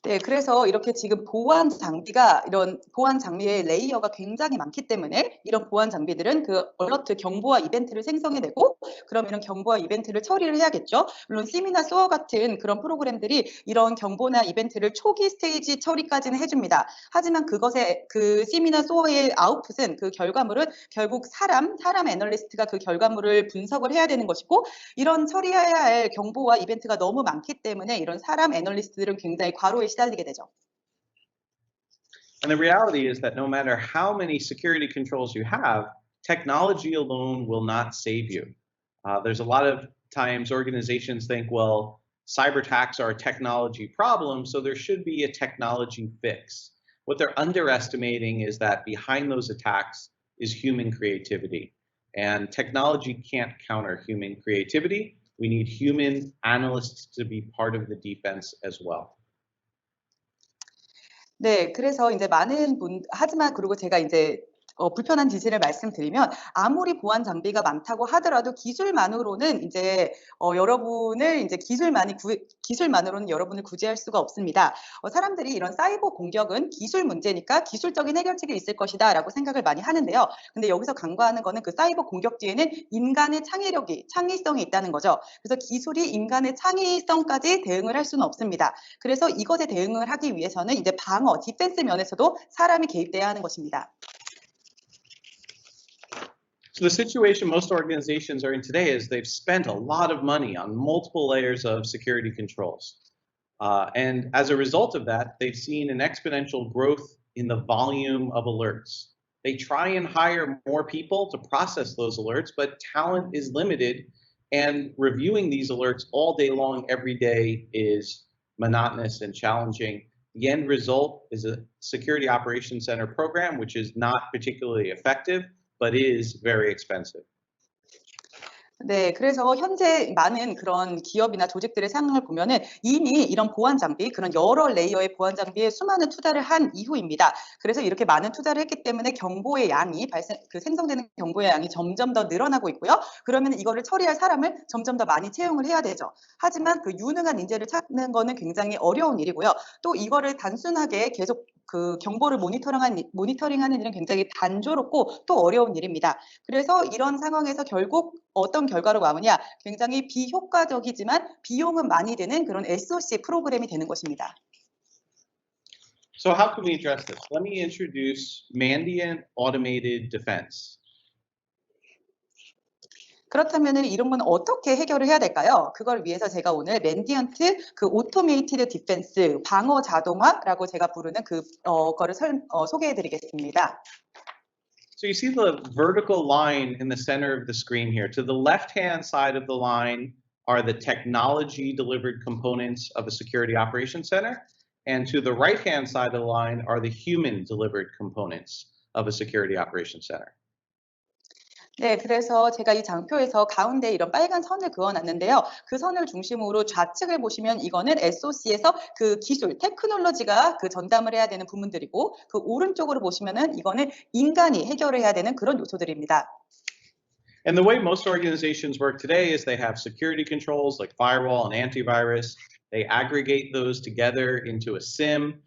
네, 그래서 이렇게 지금 보안 장비가 이런 보안 장비의 레이어가 굉장히 많기 때문에 이런 보안 장비들은 그 얼러트 경보와 이벤트를 생성해내고 그럼 이런 경보와 이벤트를 처리를 해야겠죠. 물론 심이나 소어 같은 그런 프로그램들이 이런 경보나 이벤트를 초기 스테이지 처리까지는 해줍니다. 하지만 그것의 그 심이나 소어의 아웃풋은 그 결과물은 결국 사람 애널리스트가 그 결과물을 분석을 해야 되는 것이고 이런 처리해야 할 경보와 이벤트가 너무 많기 때문에 이런 사람 애널리스트들은 굉장히 과로에 시달리게 되죠. And the reality is that no matter how many security controls you have, technology alone will not save you. There's a lot of times organizations think, well, cyber attacks are a technology problem, so there should be a technology fix. What they're underestimating is that behind those attacks is human creativity. And technology can't counter human creativity. We need human analysts to be part of the defense as well. 네, 그래서 이제 많은 하지만 그리고 제가 이제 불편한 진실을 말씀드리면 아무리 보안 장비가 많다고 하더라도 기술만으로는 이제 여러분을 이제 기술만으로는 여러분을 구제할 수가 없습니다. 사람들이 이런 사이버 공격은 기술 문제니까 기술적인 해결책이 있을 것이다라고 생각을 많이 하는데요. 근데 여기서 간과하는 거는 그 사이버 공격 뒤에는 인간의 창의성이 있다는 거죠. 그래서 기술이 인간의 창의성까지 대응을 할 수는 없습니다. 그래서 이것에 대응을 하기 위해서는 이제 방어, 디펜스 면에서도 사람이 개입돼야 하는 것입니다. So the situation most organizations are in today is they've spent a lot of money on multiple layers of security controls. And as a result of that, they've seen an exponential growth in the volume of alerts. They try and hire more people to process those alerts, but talent is limited, and reviewing these alerts all day long, every day is monotonous and challenging. The end result is a security operations center program, which is not particularly effective, but is very expensive. 네, 그래서 현재 많은 그런 기업이나 조직들의 상황을 보면은 이미 이런 보안 장비, 그런 여러 레이어의 보안 장비에 수많은 투자를 한 이후입니다. 그래서 이렇게 많은 투자를 했기 때문에 경보의 양이 생성되는 경보의 양이 점점 더 늘어나고 있고요. 그러면 이거를 처리할 사람을 점점 더 많이 채용을 해야 되죠. 하지만 그 유능한 인재를 찾는 거는 굉장히 어려운 일이고요. 또 이거를 단순하게 계속 그 경보를 모니터링하는 일은 굉장히 단조롭고 또 어려운 일입니다. 그래서 이런 상황에서 결국 어떤 결과로 나오냐, 굉장히 비효과적이지만 비용은 많이 드는 그런 SOC 프로그램이 되는 것입니다. So how can we address this? Let me introduce Mandiant Automated Defense. 그렇다면 이런 건 어떻게 해결을 해야 될까요? 그걸 위해서 제가 오늘 맨디언트 그 오토메이티드 디펜스 방어 자동화라고 제가 부르는 그거를 소개해 드리겠습니다. So you see the vertical line in the center of the screen here. To the left-hand side of the line are the technology-delivered components of a security operations center, and to the right-hand side of the line are the human-delivered components of a security operations center. 네, 그래서 제가 이 장표에서 가운데 이런 빨간 선을 그어놨는데요. 그 선을 중심으로 좌측을 보시면 이거는 SOC에서 그 기술, 테크놀로지가 그 전담을 해야 되는 부분들이고, 그 오른쪽으로 보시면은 이거는 인간이 해결을 해야 되는 그런 요소들입니다. And the way most organizations work today is they have security controls like firewall and antivirus. They aggregate those together into a SIM.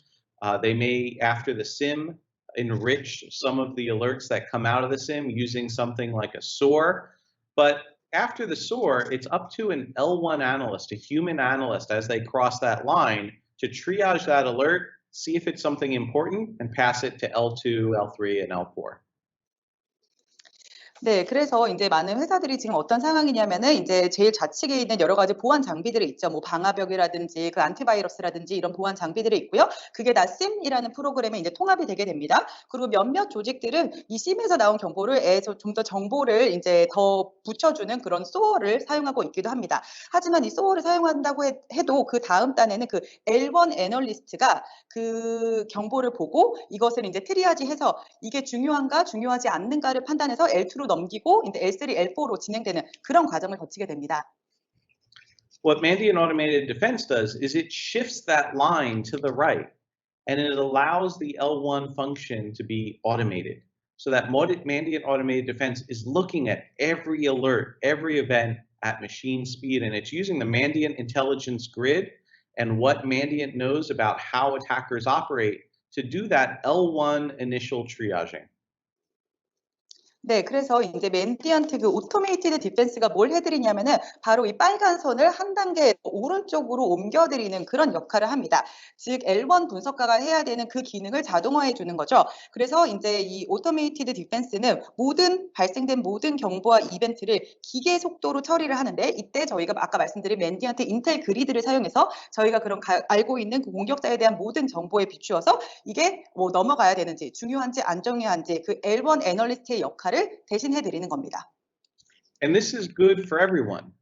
They may, after the SIM, enrich some of the alerts that come out of the SIM using something like a SOAR. But after the SOAR, it's up to an L1 analyst, a human analyst, as they cross that line to triage that alert, see if it's something important, and pass it to L2, L3, and L4. 네, 그래서 이제 많은 회사들이 지금 어떤 상황이냐면은 이제 제일 좌측에 있는 여러 가지 보안 장비들이 있죠. 뭐 방화벽이라든지 그 안티바이러스라든지 이런 보안 장비들이 있고요. 그게 다 SIM이라는 프로그램에 이제 통합이 되게 됩니다. 그리고 몇몇 조직들은 이 SIM에서 나온 경보를 좀 더 정보를 이제 더 붙여주는 그런 SOAR를 사용하고 있기도 합니다. 하지만 이 SOAR를 사용한다고 해도 그 다음 단에는 그 L1 애널리스트가 그 경보를 보고 이것을 이제 트리아지해서 이게 중요한가 중요하지 않는가를 판단해서 L2로 넘기고 이제 L3, L4로 진행되는 그런 과정을 거치게 됩니다. What Mandiant Automated Defense does is it shifts that line to the right, and it allows the L1 function to be automated. So that Mandiant Automated Defense is looking at every alert, every event at machine speed, and it's using the Mandiant Intelligence Grid and what Mandiant knows about how attackers operate to do that L1 initial triaging. 네, 그래서 이제 맨디언트 그 오토메이티드 디펜스가 뭘 해드리냐면은 바로 이 빨간 선을 한 단계 오른쪽으로 옮겨드리는 그런 역할을 합니다. 즉 L1 분석가가 해야 되는 그 기능을 자동화해 주는 거죠. 그래서 이제 이 오토메이티드 디펜스는 발생된 모든 경보와 이벤트를 기계 속도로 처리를 하는데 이때 저희가 아까 말씀드린 맨디언트 인텔 그리드를 사용해서 저희가 그런 알고 있는 그 공격자에 대한 모든 정보에 비추어서 이게 뭐 넘어가야 되는지 중요한지 안 중요한지 그 L1 애널리스트의 역할을 대신해 드리는 겁니다. And this is good for everyone.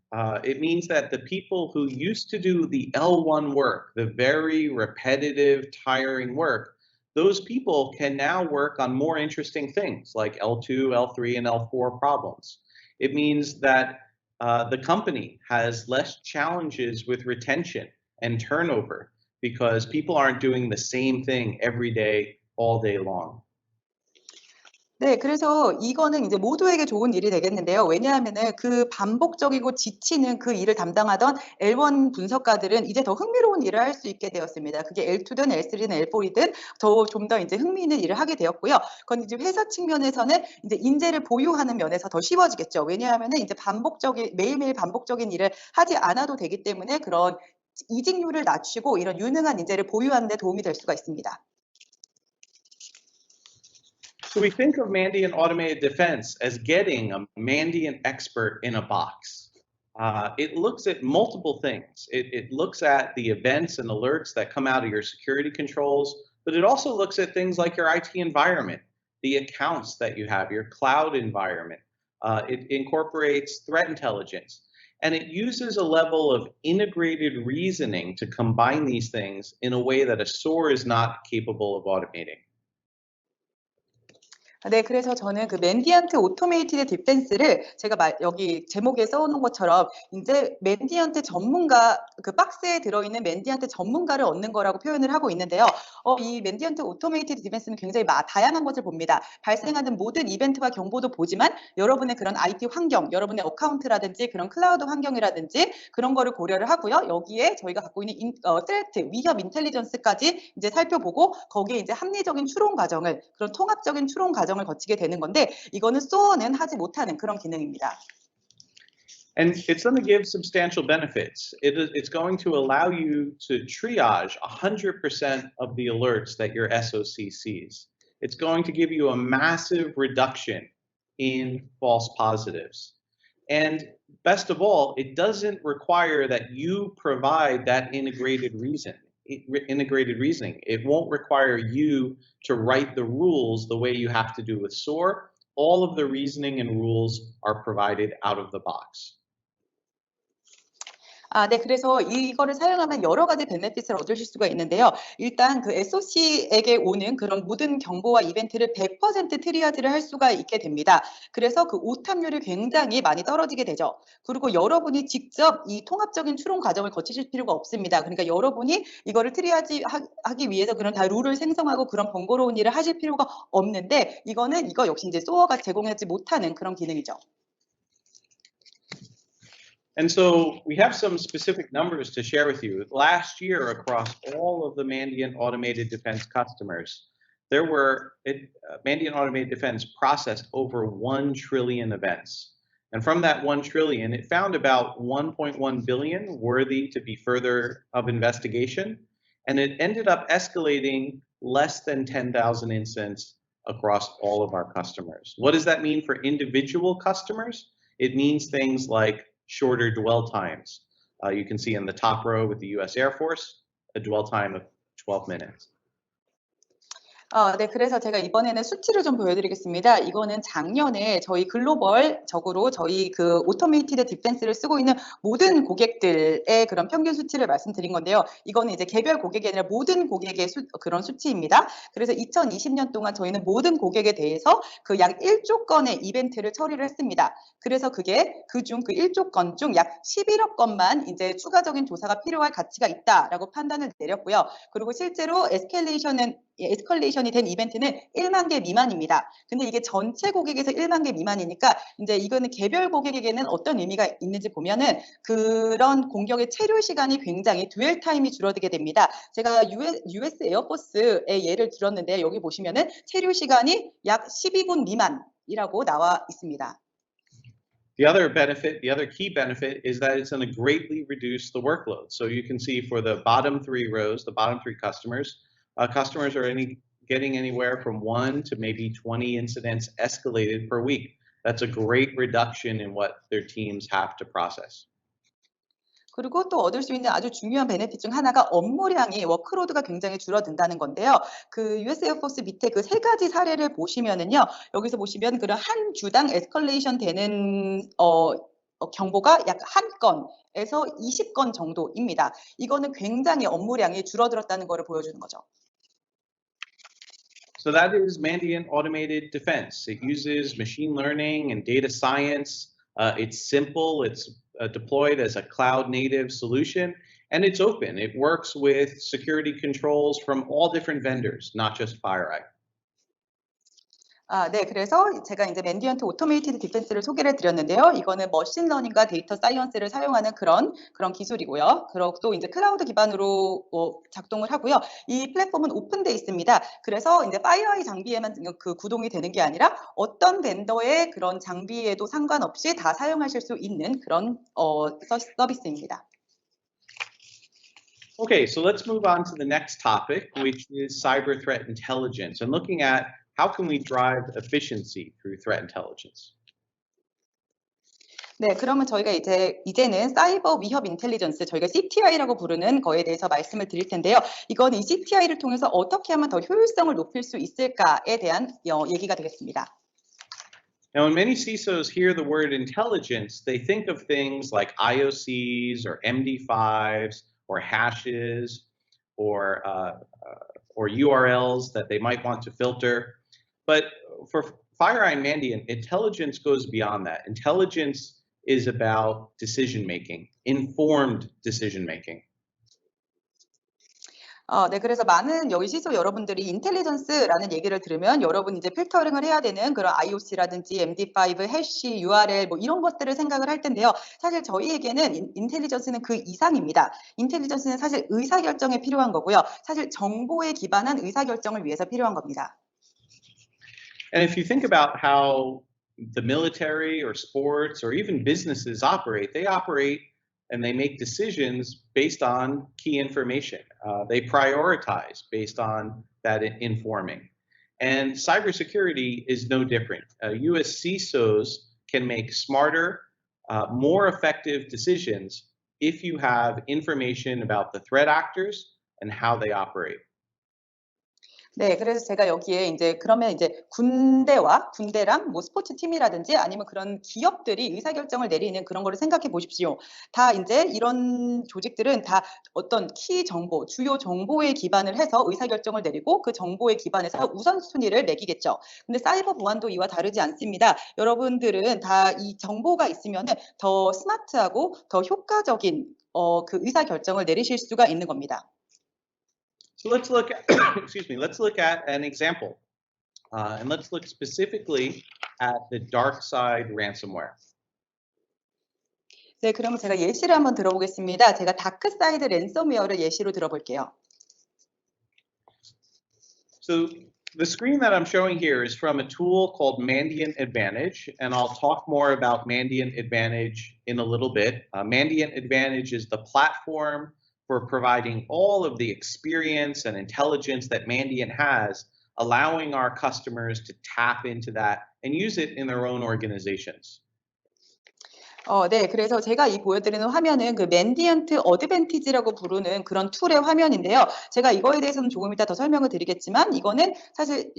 It means that the people who used to do the L1 work, the very repetitive, tiring work, those people can now work on more interesting things like L2, L3, and L4 problems. It means that the company has less challenges with retention and turnover because people aren't doing the same thing every day, all day long. 네, 그래서 이거는 이제 모두에게 좋은 일이 되겠는데요. 왜냐하면은 그 반복적이고 지치는 그 일을 담당하던 L1 분석가들은 이제 더 흥미로운 일을 할 수 있게 되었습니다. 그게 L2든 L3든 L4이든 좀 더 이제 흥미 있는 일을 하게 되었고요. 그건 이제 회사 측면에서는 이제 인재를 보유하는 면에서 더 쉬워지겠죠. 왜냐하면은 이제 매일매일 반복적인 일을 하지 않아도 되기 때문에 그런 이직률을 낮추고 이런 유능한 인재를 보유하는 데 도움이 될 수가 있습니다. So we think of Mandiant Automated Defense as getting a Mandiant expert in a box. It looks at multiple things. It looks at the events and alerts that come out of your security controls, but it also looks at things like your IT environment, the accounts that you have, your cloud environment. It incorporates threat intelligence, and it uses a level of integrated reasoning to combine these things in a way that a SOAR is not capable of automating. 네, 그래서 저는 그 맨디안트 오토메이티드 디펜스를 제가 여기 제목에 써놓은 것처럼 이제 맨디안트 전문가, 그 박스에 들어있는 맨디안트 전문가를 얻는 거라고 표현을 하고 있는데요. 이 맨디안트 오토메이티드 디펜스는 굉장히 다양한 것을 봅니다. 발생하는 모든 이벤트와 경보도 보지만 여러분의 그런 IT 환경, 여러분의 어카운트라든지 그런 클라우드 환경이라든지 그런 거를 고려를 하고요. 여기에 저희가 갖고 있는 threat, 위협 인텔리전스까지 이제 살펴보고 거기에 이제 합리적인 추론 과정을, 그런 통합적인 추론 과정을 거치게 되는 건데 이거는 SOAR는 하지 못하는 그런 기능입니다. And it's going to give substantial benefits. It's going to allow you to triage 100% of the alerts that your SOC sees. It's going to give you a massive reduction in false positives. And best of all, it doesn't require that you provide that integrated reasoning. It won't require you to write the rules the way you have to do with SOAR. All of the reasoning and rules are provided out of the box. 네, 그래서 이거를 사용하면 여러 가지 베네핏을 얻으실 수가 있는데요. 일단 그 SOC에게 오는 그런 모든 경보와 이벤트를 100% 트리아지를 할 수가 있게 됩니다. 그래서 그 오탐률이 굉장히 많이 떨어지게 되죠. 그리고 여러분이 직접 이 통합적인 추론 과정을 거치실 필요가 없습니다. 그러니까 여러분이 이거를 트리아지 하기 위해서 그런 다 룰을 생성하고 그런 번거로운 일을 하실 필요가 없는데 이거 역시 이제 SOAR가 제공하지 못하는 그런 기능이죠. And so we have some specific numbers to share with you. Last year, across all of the Mandiant Automated Defense customers, Mandiant Automated Defense processed over 1 trillion events. And from that 1 trillion, it found about 1.1 billion worthy to be further of investigation. And it ended up escalating less than 10,000 incidents across all of our customers. What does that mean for individual customers? It means things like shorter dwell times. You can see in the top row with the US Air Force, a dwell time of 12 minutes. 네, 그래서 제가 이번에는 수치를 좀 보여드리겠습니다. 이거는 작년에 저희 글로벌적으로 저희 그 오토메이티드 디펜스를 쓰고 있는 모든 고객들의 그런 평균 수치를 말씀드린 건데요. 이거는 이제 개별 고객이 아니라 모든 고객의 그런 수치입니다. 그래서 2020년 동안 저희는 모든 고객에 대해서 그 약 1조 건의 이벤트를 처리를 했습니다. 그래서 그게 그중 그 1조 건 중 약 11억 건만 이제 추가적인 조사가 필요할 가치가 있다라고 판단을 내렸고요. 그리고 실제로 에스컬레이션이 된 이벤트는 1만 개 미만입니다. 근데 이게 전체 고객에서 1만 개 미만이니까 이제 이거는 개별 고객에게는 어떤 의미가 있는지 보면은 그런 공격의 체류 시간이 굉장히 듀얼 타임이 줄어들게 됩니다. 제가 US 에어포스의 예를 들었는데 여기 보시면은 체류 시간이 약 12분 미만이라고 나와 있습니다. The other key benefit is that it's going to greatly reduce the workload. So you can see for the bottom 3 rows, the bottom 3 customers, customers are getting anywhere from 1 to maybe 20 incidents escalated per week. That's a great reduction in what their teams have to process. 그리고 또 얻을 수 있는 아주 중요한 베네핏 중 하나가 업무량이 워크로드가 굉장히 줄어든다는 건데요. 그 US 에어포스 밑에 그 3가지 사례를 보시면은요. 여기서 보시면 그런 한 주당 에스컬레이션 되는 경보가 약 1건에서 20건 정도입니다. 이거는 굉장히 업무량이 줄어들었다는 것을 보여주는 거죠. So that is Mandiant Automated Defense. It uses machine learning and data science. It's simple. It's deployed as a cloud-native solution, and it's open. It works with security controls from all different vendors, not just FireEye. 네. 그래서 제가 이제 맨디언트 오토메이티드 디펜스를 소개를 드렸는데요. 이거는 머신러닝과 데이터 사이언스를 사용하는 그런 기술이고요. 그리고 또 이제 클라우드 기반으로 작동을 하고요. 이 플랫폼은 오픈돼 있습니다. 그래서 이제 파이어아이 장비에만 그 구동이 되는 게 아니라 어떤 벤더의 그런 장비에도 상관없이 다 사용하실 수 있는 그런 서비스입니다. Okay, so let's move on to the next topic, which is cyber threat intelligence, and looking at how can we drive efficiency through threat intelligence. 네, 그러면 저희가 이제는 사이버 위협 인텔리전스, 저희가 CTI라고 부르는 거에 대해서 말씀을 드릴 텐데요. 이건 이 CTI를 통해서 어떻게 하면 더 효율성을 높일 수 있을까에 대한 얘기가 되겠습니다. Now, when many CISOs hear the word intelligence, they think of things like IOCs or MD5s or hashes or URLs that they might want to filter. But for FireEye and Mandiant, intelligence goes beyond that. Intelligence is about decision making, informed decision making. 네, 그래서 많은 여기 시소 여러분들이 인텔리전스라는 얘기를 들으면 여러분 이제 필터링을 해야 되는 그런 IOC라든지 MD5, 해시, URL 뭐 이런 것들을 생각을 할 텐데요. 사실 저희에게는 인텔리전스는 그 이상입니다. 인텔리전스는 사실 의사결정에 필요한 거고요. 사실 정보에 기반한 의사결정을 위해서 필요한 겁니다. And if you think about how the military or sports or even businesses operate, they operate and they make decisions based on key information. They prioritize based on that informing. And cybersecurity is no different. US CISOs can make smarter, more effective decisions if you have information about the threat actors and how they operate. 네, 그래서 제가 여기에 이제 그러면 이제 군대랑 뭐 스포츠 팀이라든지 아니면 그런 기업들이 의사결정을 내리는 그런 거를 생각해 보십시오. 다 이제 이런 조직들은 다 어떤 키 정보, 주요 정보에 기반을 해서 의사결정을 내리고 그 정보에 기반해서 우선순위를 매기겠죠. 근데 사이버 보안도 이와 다르지 않습니다. 여러분들은 다 이 정보가 있으면은 더 스마트하고 더 효과적인 그 의사결정을 내리실 수가 있는 겁니다. So let's look at, let's look at an example. And let's look specifically at the DarkSide ransomware. 네, 그러면 제가 예시를 한번 들어보겠습니다. 제가 다크사이드 랜섬웨어를 예시로 들어볼게요. So the screen that I'm showing here is from a tool called Mandiant Advantage, and I'll talk more about Mandiant Advantage in a little bit. Mandiant Advantage is the platform for providing all of the experience and intelligence that Mandiant has, allowing our customers to tap into that and use it in their own organizations. 네, 그래서 제가 이 보여드리는 화면은 그 맨디언트 어드밴티지라고 부르는 그런 툴의 화면인데요. 제가 이거에 대해서는 조금 이따 더 설명을 드리겠지만 이거는 사실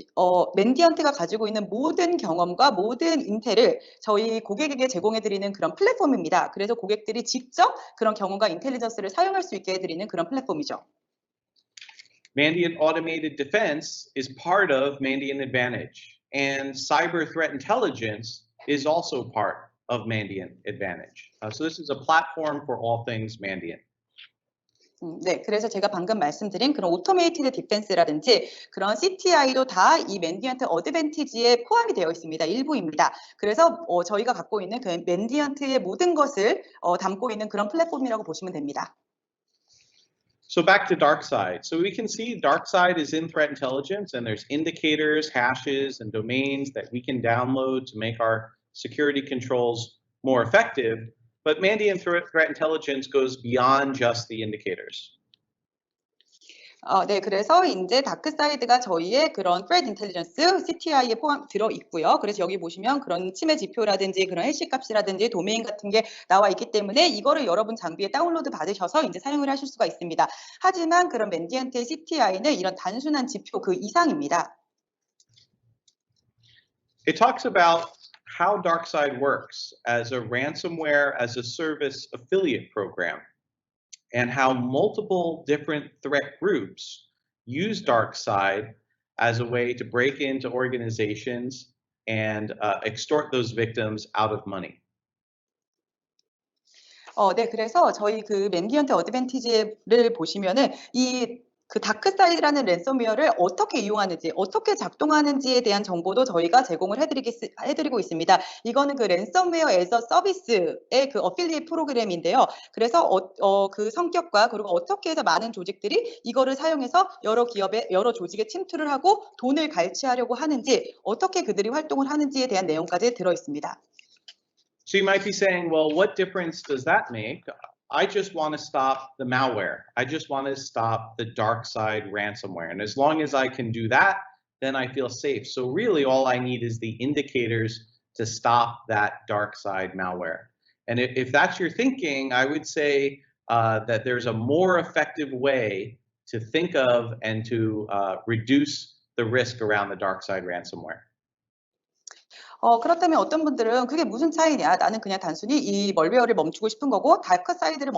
맨디언트가 가지고 있는 모든 경험과 모든 인텔을 저희 고객에게 제공해드리는 그런 플랫폼입니다. 그래서 고객들이 직접 그런 경험과 인텔리전스를 사용할 수 있게 해드리는 그런 플랫폼이죠. Mandiant Automated Defense is part of Mandiant Advantage, and Cyber Threat Intelligence is also part of Mandiant Advantage. So this is a platform for all things Mandiant. 네, 그래서 제가 방금 말씀드린 그런 오토메이티드 디펜스라든지 그런 CTI도 다 이 맨디언트 어드밴티지에 포함이 되어 있습니다. 일부입니다. 그래서 저희가 갖고 있는 그 맨디언트의 모든 것을 담고 있는 그런 플랫폼이라고 보시면 됩니다. So back to DarkSide. So we can see DarkSide is in Threat Intelligence, and there's indicators, hashes, and domains that we can download to make our security controls more effective. But Mandiant Threat Intelligence goes beyond just the indicators. 네, 그래서 이제 다크사이드가 저희의 그런 Threat Intelligence, CTI에 들어 있고요. 그래서 여기 보시면 그런 침해 지표라든지 그런 해시 값이라든지 도메인 같은 게 나와 있기 때문에 이거를 여러분 장비에 다운로드 받으셔서 이제 사용을 하실 수가 있습니다. 하지만 그런 맨디언트의 CTI는 이런 단순한 지표 그 이상입니다. It talks about how DarkSide works as a ransomware as a service affiliate program, and how multiple different threat groups use DarkSide as a way to break into organizations and extort those victims out of money. 네, 그래서 저희 그 맨디언트 어드밴티지를 보시면은 이 그 다크사이드라는 랜섬웨어를 어떻게 이용하는지, 어떻게 작동하는지에 대한 정보도 저희가 제공을 해드리고 있습니다. 이거는 그 랜섬웨어 에서 서비스의 그 어필리에이트 프로그램인데요. 그래서 그 성격과 그리고 어떻게 해서 많은 조직들이 이거를 사용해서 여러 기업의 여러 조직에 침투를 하고 돈을 갈취하려고 하는지, 어떻게 그들이 활동을 하는지에 대한 내용까지 들어 있습니다. So you might be saying, well, what difference does that make? I just want to stop the malware. I just want to stop the dark side ransomware. And as long as I can do that, then I feel safe. So really all I need is the indicators to stop that dark side malware. And if that's your thinking, I would say that there's a more effective way to think of and to reduce the risk around the dark side ransomware. 그렇다면 어떤 분들은 그게 무슨 차이냐? 나는 그냥 단순히 이 멀웨어를 멈추고 싶은 거고 다크 사이드를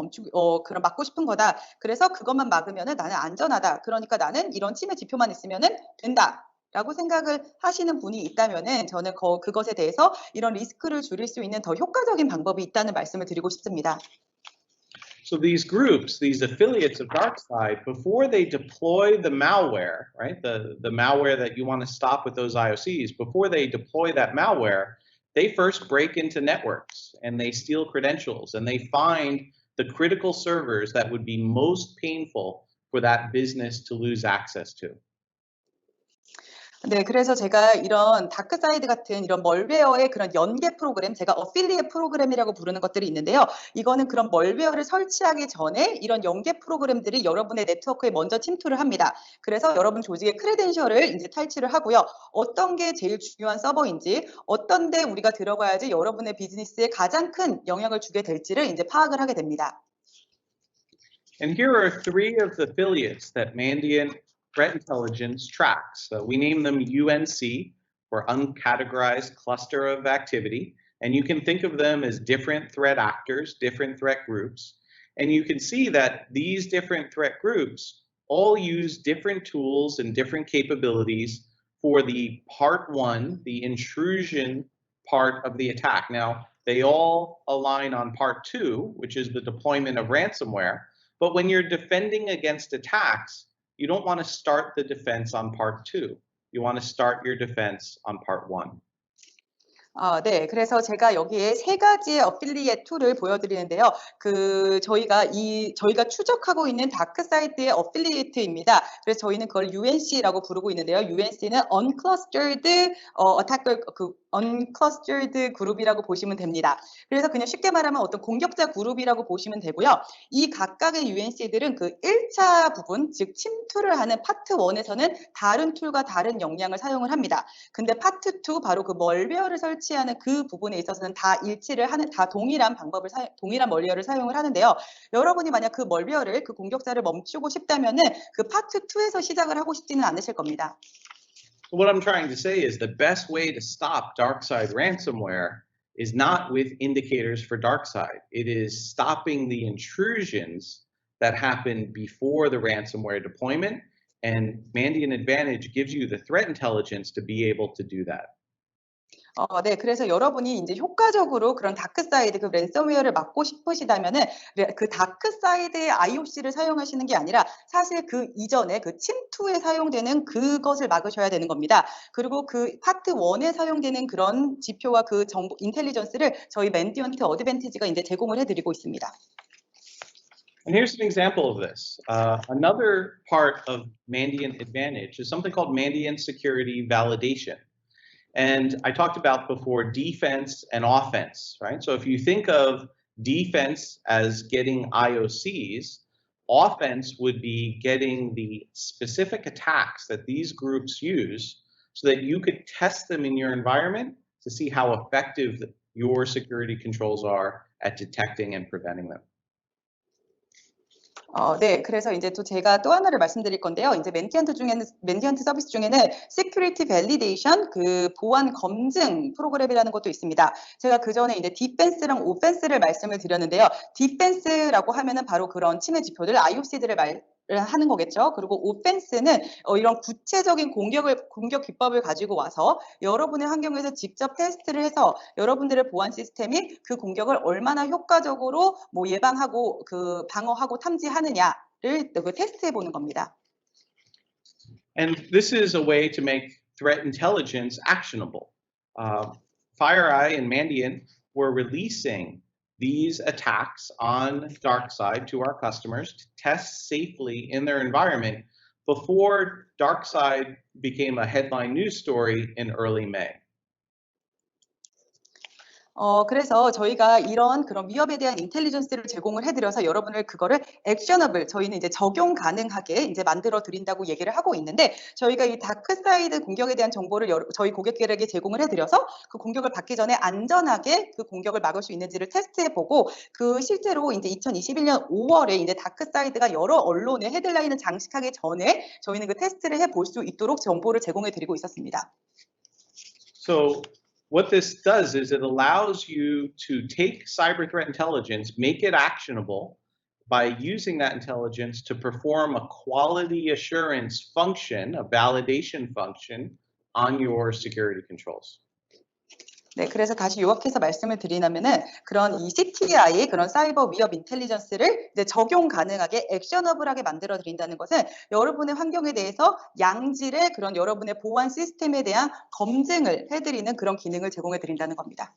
그럼 막고 싶은 거다. 그래서 그것만 막으면은 나는 안전하다. 그러니까 나는 이런 침해 지표만 있으면은 된다. 라고 생각을 하시는 분이 있다면은 저는 그것에 대해서 이런 리스크를 줄일 수 있는 더 효과적인 방법이 있다는 말씀을 드리고 싶습니다. So these groups, these affiliates of DarkSide, before they deploy the malware, right, the malware that you want to stop with those IOCs, before they deploy that malware, they first break into networks and they steal credentials and they find the critical servers that would be most painful for that business to lose access to. 네, 그래서 제가 이런 다크사이드 같은 이런 멀웨어의 그런 연계 프로그램, 제가 어필리에이트 프로그램이라고 부르는 것들이 있는데요. 이거는 그런 멀웨어를 설치하기 전에 이런 연계 프로그램들이 여러분의 네트워크에 먼저 침투를 합니다. 그래서 여러분 조직의 크레덴셜을 이제 탈취를 하고요. 어떤 게 제일 중요한 서버인지, 어떤 데 우리가 들어가야지 여러분의 비즈니스에 가장 큰 영향을 주게 될지를 이제 파악을 하게 됩니다. And here are three of the affiliates that Mandiant Threat Intelligence tracks. So we name them UNC, or Uncategorized Cluster of Activity. And you can think of them as different threat actors, different threat groups. And you can see that these different threat groups all use different tools and different capabilities for the part one, the intrusion part of the attack. Now, they all align on part two, which is the deployment of ransomware. But when you're defending against attacks, you don't want to start the defense on part two. You want to start your defense on part one. 네, 그래서 제가 여기에 세 가지의 어필리에이트 툴을 보여드리는데요. 저희가 추적하고 있는 다크사이드의 어필리에이트입니다. 그래서 저희는 그걸 UNC라고 부르고 있는데요. UNC는 Unclustered Attacker, Unclustered 그룹이라고 보시면 됩니다. 그래서 그냥 쉽게 말하면 어떤 공격자 그룹이라고 보시면 되고요. 이 각각의 UNC들은 그 1차 부분, 즉 침투를 하는 파트 1에서는 다른 툴과 다른 역량을 사용을 합니다. 근데 파트 2, 바로 그 멀웨어를 설치하는 그 부분에 있어서는 다 일치를 하는, 다 동일한 멀웨어를 사용을 하는데요. 여러분이 만약 그 멀웨어를, 그 공격자를 멈추고 싶다면은 그 파트 2에서 시작을 하고 싶지는 않으실 겁니다. What I'm trying to say is the best way to stop DarkSide ransomware is not with indicators for DarkSide. It is stopping the intrusions that happen before the ransomware deployment, and Mandiant Advantage gives you the threat intelligence to be able to do that. 네, 그래서 여러분이 이제 효과적으로 그런 다크사이드, 그 랜섬웨어를 막고 싶으시다면은 그 다크사이드의 IOC를 사용하시는 게 아니라 사실 그 이전에 그 침투에 사용되는 그것을 막으셔야 되는 겁니다. 그리고 그 파트 1에 사용되는 그런 지표와 그 정보, 인텔리전스를 저희 맨디언트 어드밴티지가 이제 제공을 해드리고 있습니다. And here's an example of this. Another part of Mandiant Advantage is something called Mandiant Security Validation. And I talked about before defense and offense, right? So if you think of defense as getting IOCs, offense would be getting the specific attacks that these groups use so that you could test them in your environment to see how effective your security controls are at detecting and preventing them. 네, 그래서 이제 또 제가 또 하나를 말씀드릴 건데요. 이제 맨디언트 서비스 중에는 Security Validation, 그 보안 검증 프로그램이라는 것도 있습니다. 제가 그 전에 이제 디펜스랑 오펜스를 말씀을 드렸는데요. 디펜스라고 하면은 바로 그런 침해 지표들, IOC들을 하는 거겠죠. 그리고 오펜스는 이런 구체적인 공격 기법을 가지고 와서 여러분의 환경에서 직접 테스트를 해서 여러분들의 보안 시스템이 그 공격을 얼마나 효과적으로 예방하고 그 방어하고 탐지하느냐를 그 테스트해 보는 겁니다. And this is a way to make threat intelligence actionable. FireEye and Mandiant were releasing these attacks on DarkSide to our customers to test safely in their environment before DarkSide became a headline news story in early May. 그래서 저희가 이런 그런 위협에 대한 인텔리전스를 제공을 해드려서 여러분을 그거를 액셔너블, 저희는 이제 적용 가능하게 이제 만들어 드린다고 얘기를 하고 있는데, 저희가 이 다크사이드 공격에 대한 정보를 저희 고객들에게 제공을 해드려서 그 공격을 받기 전에 안전하게 그 공격을 막을 수 있는지를 테스트해보고, 그 실제로 이제 2021년 5월에 이제 다크사이드가 여러 언론에 헤드라인을 장식하기 전에 저희는 그 테스트를 해볼 수 있도록 정보를 제공해드리고 있었습니다. So what this does is it allows you to take cyber threat intelligence, make it actionable by using that intelligence to perform a quality assurance function, a validation function on your security controls. 네, 그래서 다시 요약해서 말씀을 드리자면은 그런 이 CTI, 그런 사이버 위협 인텔리전스를 이제 적용 가능하게 액셔너블하게 만들어 드린다는 것은 여러분의 환경에 대해서 양질의 그런 여러분의 보안 시스템에 대한 검증을 해드리는 그런 기능을 제공해 드린다는 겁니다.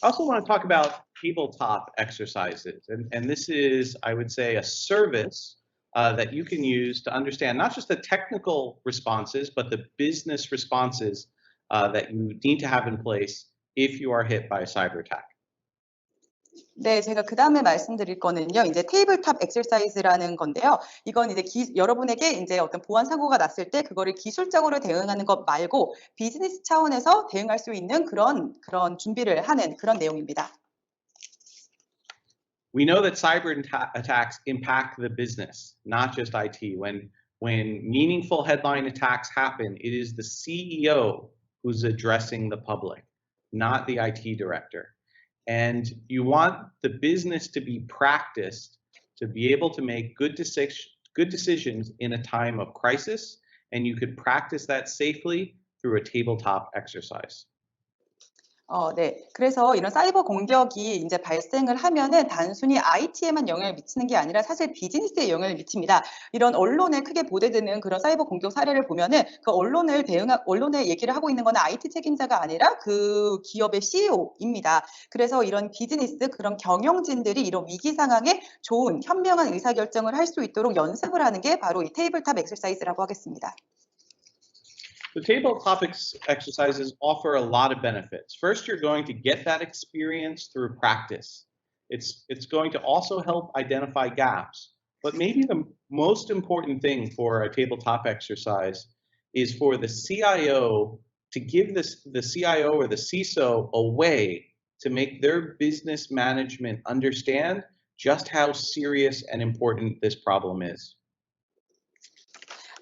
I also want to talk about tabletop exercises, and this is, I would say, a service that you can use to understand not just the technical responses, but the business responses that you need to have in place if you are hit by a cyber attack. 네, 제가 그 다음에 말씀드릴 거는요, 이제 테이블탑 엑서사이즈라는 건데요. 이건 이제 여러분에게 이제 어떤 보안 사고가 났을 때 그거를 기술적으로 대응하는 것 말고 비즈니스 차원에서 대응할 수 있는 그런 준비를 하는 그런 내용입니다. We know that cyber attacks impact the business, not just IT. When meaningful headline attacks happen, it is the CEO who's addressing the public, not the IT director. And you want the business to be practiced to be able to make good decisions in a time of crisis, and you could practice that safely through a tabletop exercise. 네. 그래서 이런 사이버 공격이 이제 발생을 하면은 단순히 IT에만 영향을 미치는 게 아니라 사실 비즈니스에 영향을 미칩니다. 이런 언론에 크게 보도되는 그런 사이버 공격 사례를 보면은 그 언론에 얘기를 하고 있는 건 IT 책임자가 아니라 그 기업의 CEO입니다. 그래서 이런 비즈니스, 그런 경영진들이 이런 위기 상황에 좋은 현명한 의사결정을 할 수 있도록 연습을 하는 게 바로 이 테이블탑 엑서사이즈라고 하겠습니다. The tabletop exercises offer a lot of benefits. First, you're going to get that experience through practice. It's going to also help identify gaps. But maybe the most important thing for a tabletop exercise is for the CIO to give the CIO or the CISO a way to make their business management understand just how serious and important this problem is.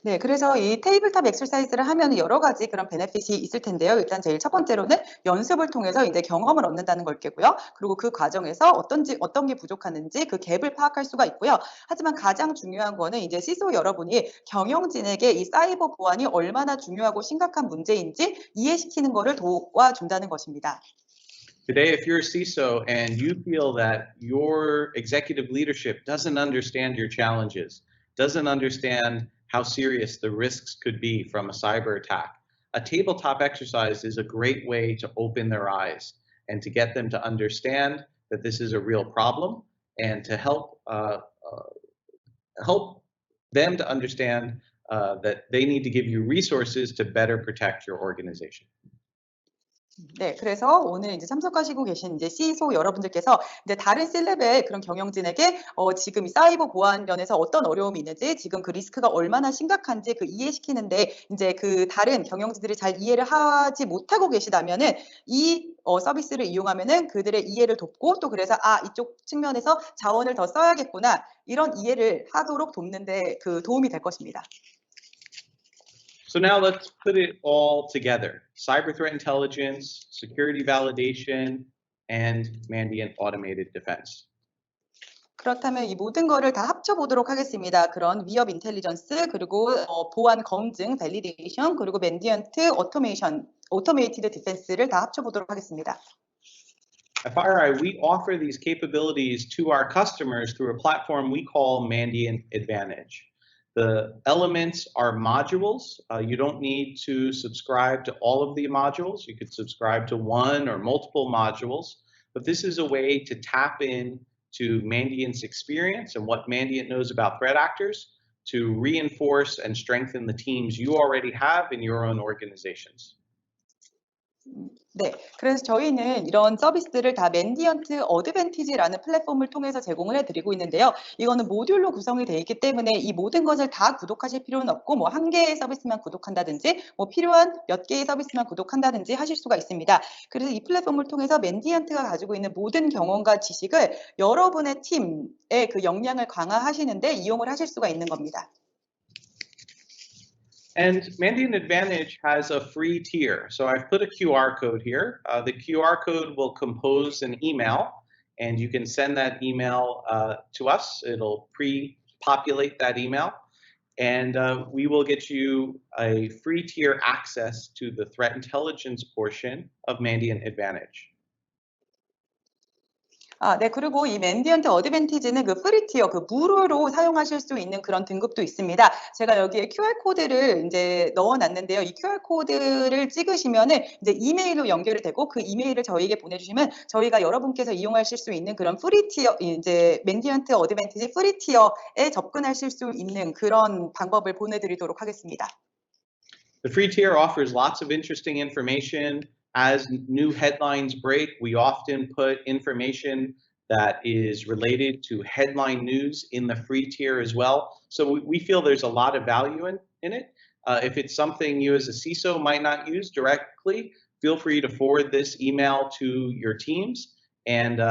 네, 그래서 이 테이블탑 엑서사이즈를 하면 여러 가지 그런 베네핏이 있을 텐데요. 일단 제일 첫 번째로는 연습을 통해서 이제 경험을 얻는다는 걸 거고요. 그리고 그 과정에서 어떤 게 부족하는지 그 갭을 파악할 수가 있고요. 하지만 가장 중요한 거는 이제 CISO 여러분이 경영진에게 이 사이버 보안이 얼마나 중요하고 심각한 문제인지 이해시키는 거를 도와준다는 것입니다. Today, if you're a CISO and you feel that your executive leadership doesn't understand your challenges, doesn't understand how serious the risks could be from a cyber attack, a tabletop exercise is a great way to open their eyes and to get them to understand that this is a real problem and to help them to understand that they need to give you resources to better protect your organization. 네, 그래서 오늘 이제 참석하시고 계신 이제 CISO 여러분들께서 이제 다른 C레벨 그런 경영진에게 지금 이 사이버 보안면에서 어떤 어려움이 있는지, 지금 그 리스크가 얼마나 심각한지 그 이해시키는데 이제 그 다른 경영진들이 잘 이해를 하지 못하고 계시다면은 이 서비스를 이용하면은 그들의 이해를 돕고 또 그래서 이쪽 측면에서 자원을 더 써야겠구나 이런 이해를 하도록 돕는데 그 도움이 될 것입니다. So now let's put it all together. Cyber threat intelligence, security validation, and Mandiant automated defense. 그렇다면 이 모든 거를 다 합쳐보도록 하겠습니다. 그런 위협 인텔리전스, 그리고 보안 검증, 밸리데이션, 그리고 맨디언트 오토메이티드 디펜스를 다 합쳐보도록 하겠습니다. At FireEye, we offer these capabilities to our customers through a platform we call Mandiant Advantage. The elements are modules. You don't need to subscribe to all of the modules. You could subscribe to one or multiple modules, but this is a way to tap in to Mandiant's experience and what Mandiant knows about threat actors to reinforce and strengthen the teams you already have in your own organizations. 네, 그래서 저희는 이런 서비스들을 다 맨디언트 어드밴티지라는 플랫폼을 통해서 제공을 해드리고 있는데요. 이거는 모듈로 구성이 되어 있기 때문에 이 모든 것을 다 구독하실 필요는 없고 뭐 한 개의 서비스만 구독한다든지 뭐 필요한 몇 개의 서비스만 구독한다든지 하실 수가 있습니다. 그래서 이 플랫폼을 통해서 맨디언트가 가지고 있는 모든 경험과 지식을 여러분의 팀의 그 역량을 강화하시는데 이용을 하실 수가 있는 겁니다. And Mandiant Advantage has a free tier. So I've put a QR code here. The QR code will compose an email, and you can send that email to us. It'll pre-populate that email, and we will get you a free tier access to the threat intelligence portion of Mandiant Advantage. 네, 그리고 이 맨디언트 어드밴티지는 그 프리 티어, 그 무료로 사용하실 수 있는 그런 등급도 있습니다. 제가 여기에 QR코드를 이제 넣어놨는데요. 이 QR코드를 찍으시면은 이제 이메일로 연결이 되고 그 이메일을 저희에게 보내주시면 저희가 여러분께서 이용하실 수 있는 그런 프리 티어, 이제 맨디언트 어드밴티지 프리 티어에 접근하실 수 있는 그런 방법을 보내드리도록 하겠습니다. The free tier offers lots of interesting information. As new headlines break, we often put information that is related to headline news in the free tier as well. So we feel there's a lot of value in it. If it's something you as a CISO might not use directly, feel free to forward this email to your teams and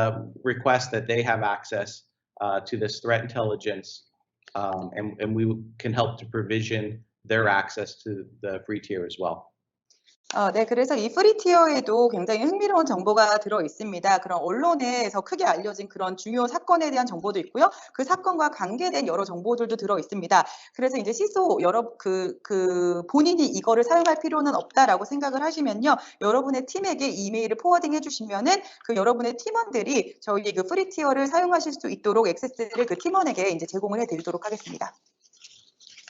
request that they have access to this threat intelligence, and we can help to provision their access to the free tier as well. 네, 그래서 이 프리 티어에도 굉장히 흥미로운 정보가 들어 있습니다. 그런 언론에서 크게 알려진 그런 중요 사건에 대한 정보도 있고요. 그 사건과 관계된 여러 정보들도 들어 있습니다. 그래서 이제 시소 본인이 이거를 사용할 필요는 없다라고 생각을 하시면요. 여러분의 팀에게 이메일을 포워딩 해주시면은 그 여러분의 팀원들이 저희 그 프리 티어를 사용하실 수 있도록 액세스를 그 팀원에게 이제 제공을 해드리도록 하겠습니다.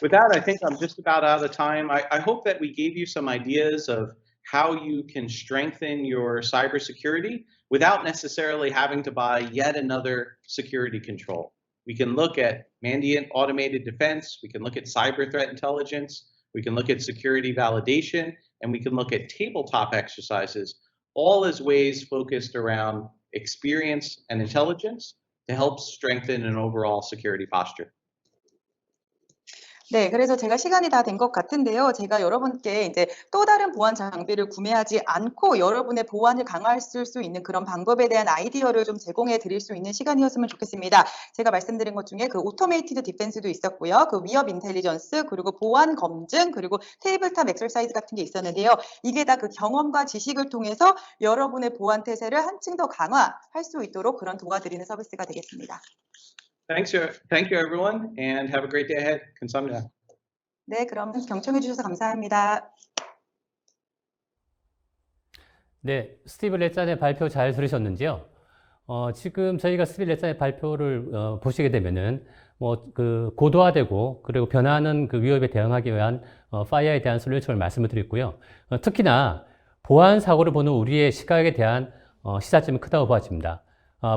With that, I think I'm just about out of time. I hope that we gave you some ideas of how you can strengthen your cybersecurity without necessarily having to buy yet another security control. We can look at Mandiant automated defense, we can look at cyber threat intelligence, we can look at security validation, and we can look at tabletop exercises, all as ways focused around experience and intelligence to help strengthen an overall security posture. 네, 그래서 제가 시간이 다 된 것 같은데요. 제가 여러분께 이제 또 다른 보안 장비를 구매하지 않고 여러분의 보안을 강화할 수 있는 그런 방법에 대한 아이디어를 좀 제공해 드릴 수 있는 시간이었으면 좋겠습니다. 제가 말씀드린 것 중에 그 오토메이티드 디펜스도 있었고요. 그 위협 인텔리전스, 그리고 보안 검증, 그리고 테이블탑 엑서사이즈 같은 게 있었는데요. 이게 다 그 경험과 지식을 통해서 여러분의 보안 태세를 한층 더 강화할 수 있도록 그런 도와드리는 서비스가 되겠습니다. Thank you, everyone, and have a great day ahead. 감사합니다. 네, 그럼 경청해 주셔서 감사합니다. 네, 스티브 레짠의 발표 잘 들으셨는지요? 지금 저희가 스티브 레짠의 발표를 보시게 되면은 그 고도화되고 그리고 변화하는 그 위협에 대응하기 위한 파이어에 대한 솔루션을 말씀을 드렸고요. 특히나 보안 사고를 보는 우리의 시각에 대한 시사점이 크다고 보아집니다.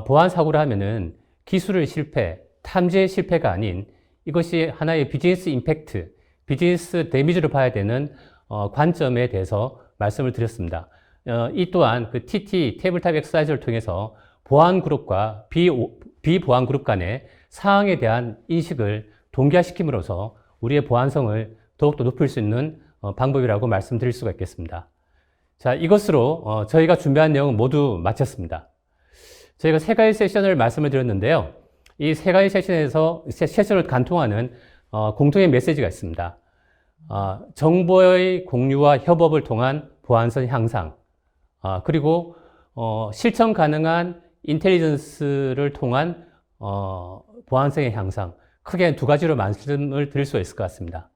보안 사고를 하면은 기술의 실패, 탐지의 실패가 아닌 이것이 하나의 비즈니스 임팩트, 비즈니스 데미지로 봐야 되는 관점에 대해서 말씀을 드렸습니다. 이 또한 그 TT, 테이블탑 엑서사이즈를 통해서 보안 그룹과 비보안 그룹 간의 사항에 대한 인식을 동기화시킴으로써 우리의 보안성을 더욱더 높일 수 있는 방법이라고 말씀드릴 수가 있겠습니다. 자, 이것으로 저희가 준비한 내용은 모두 마쳤습니다. 저희가 세 가지 세션을 말씀을 드렸는데요. 이 세 가지 세션을 간통하는 공통의 메시지가 있습니다. 정보의 공유와 협업을 통한 보안성 향상, 그리고 실천 가능한 인텔리전스를 통한 보안성의 향상, 크게 두 가지로 말씀을 드릴 수 있을 것 같습니다.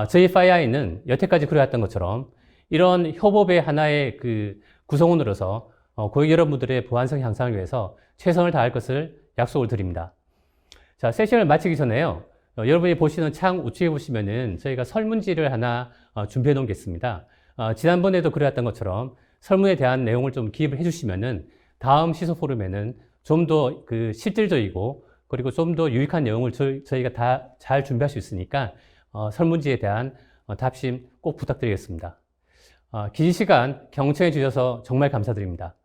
저희 파이어아이는 여태까지 그려왔던 것처럼 이런 협업의 하나의 그 구성원으로서 고객 여러분들의 보안성 향상을 위해서 최선을 다할 것을 약속을 드립니다. 자, 세션을 마치기 전에요. 여러분이 보시는 창 우측에 보시면은 저희가 설문지를 하나 준비해 놓은 게 있습니다. 지난번에도 그랬던 것처럼 설문에 대한 내용을 좀 기입을 해주시면은 다음 시소 포럼에는 좀 더 그 실질적이고 그리고 좀 더 유익한 내용을 저희가 다 잘 준비할 수 있으니까 설문지에 대한 답심 꼭 부탁드리겠습니다. 긴 시간 경청해 주셔서 정말 감사드립니다.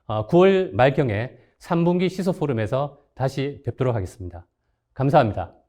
9월 말경에 3분기 시소 포럼에서 다시 뵙도록 하겠습니다. 감사합니다.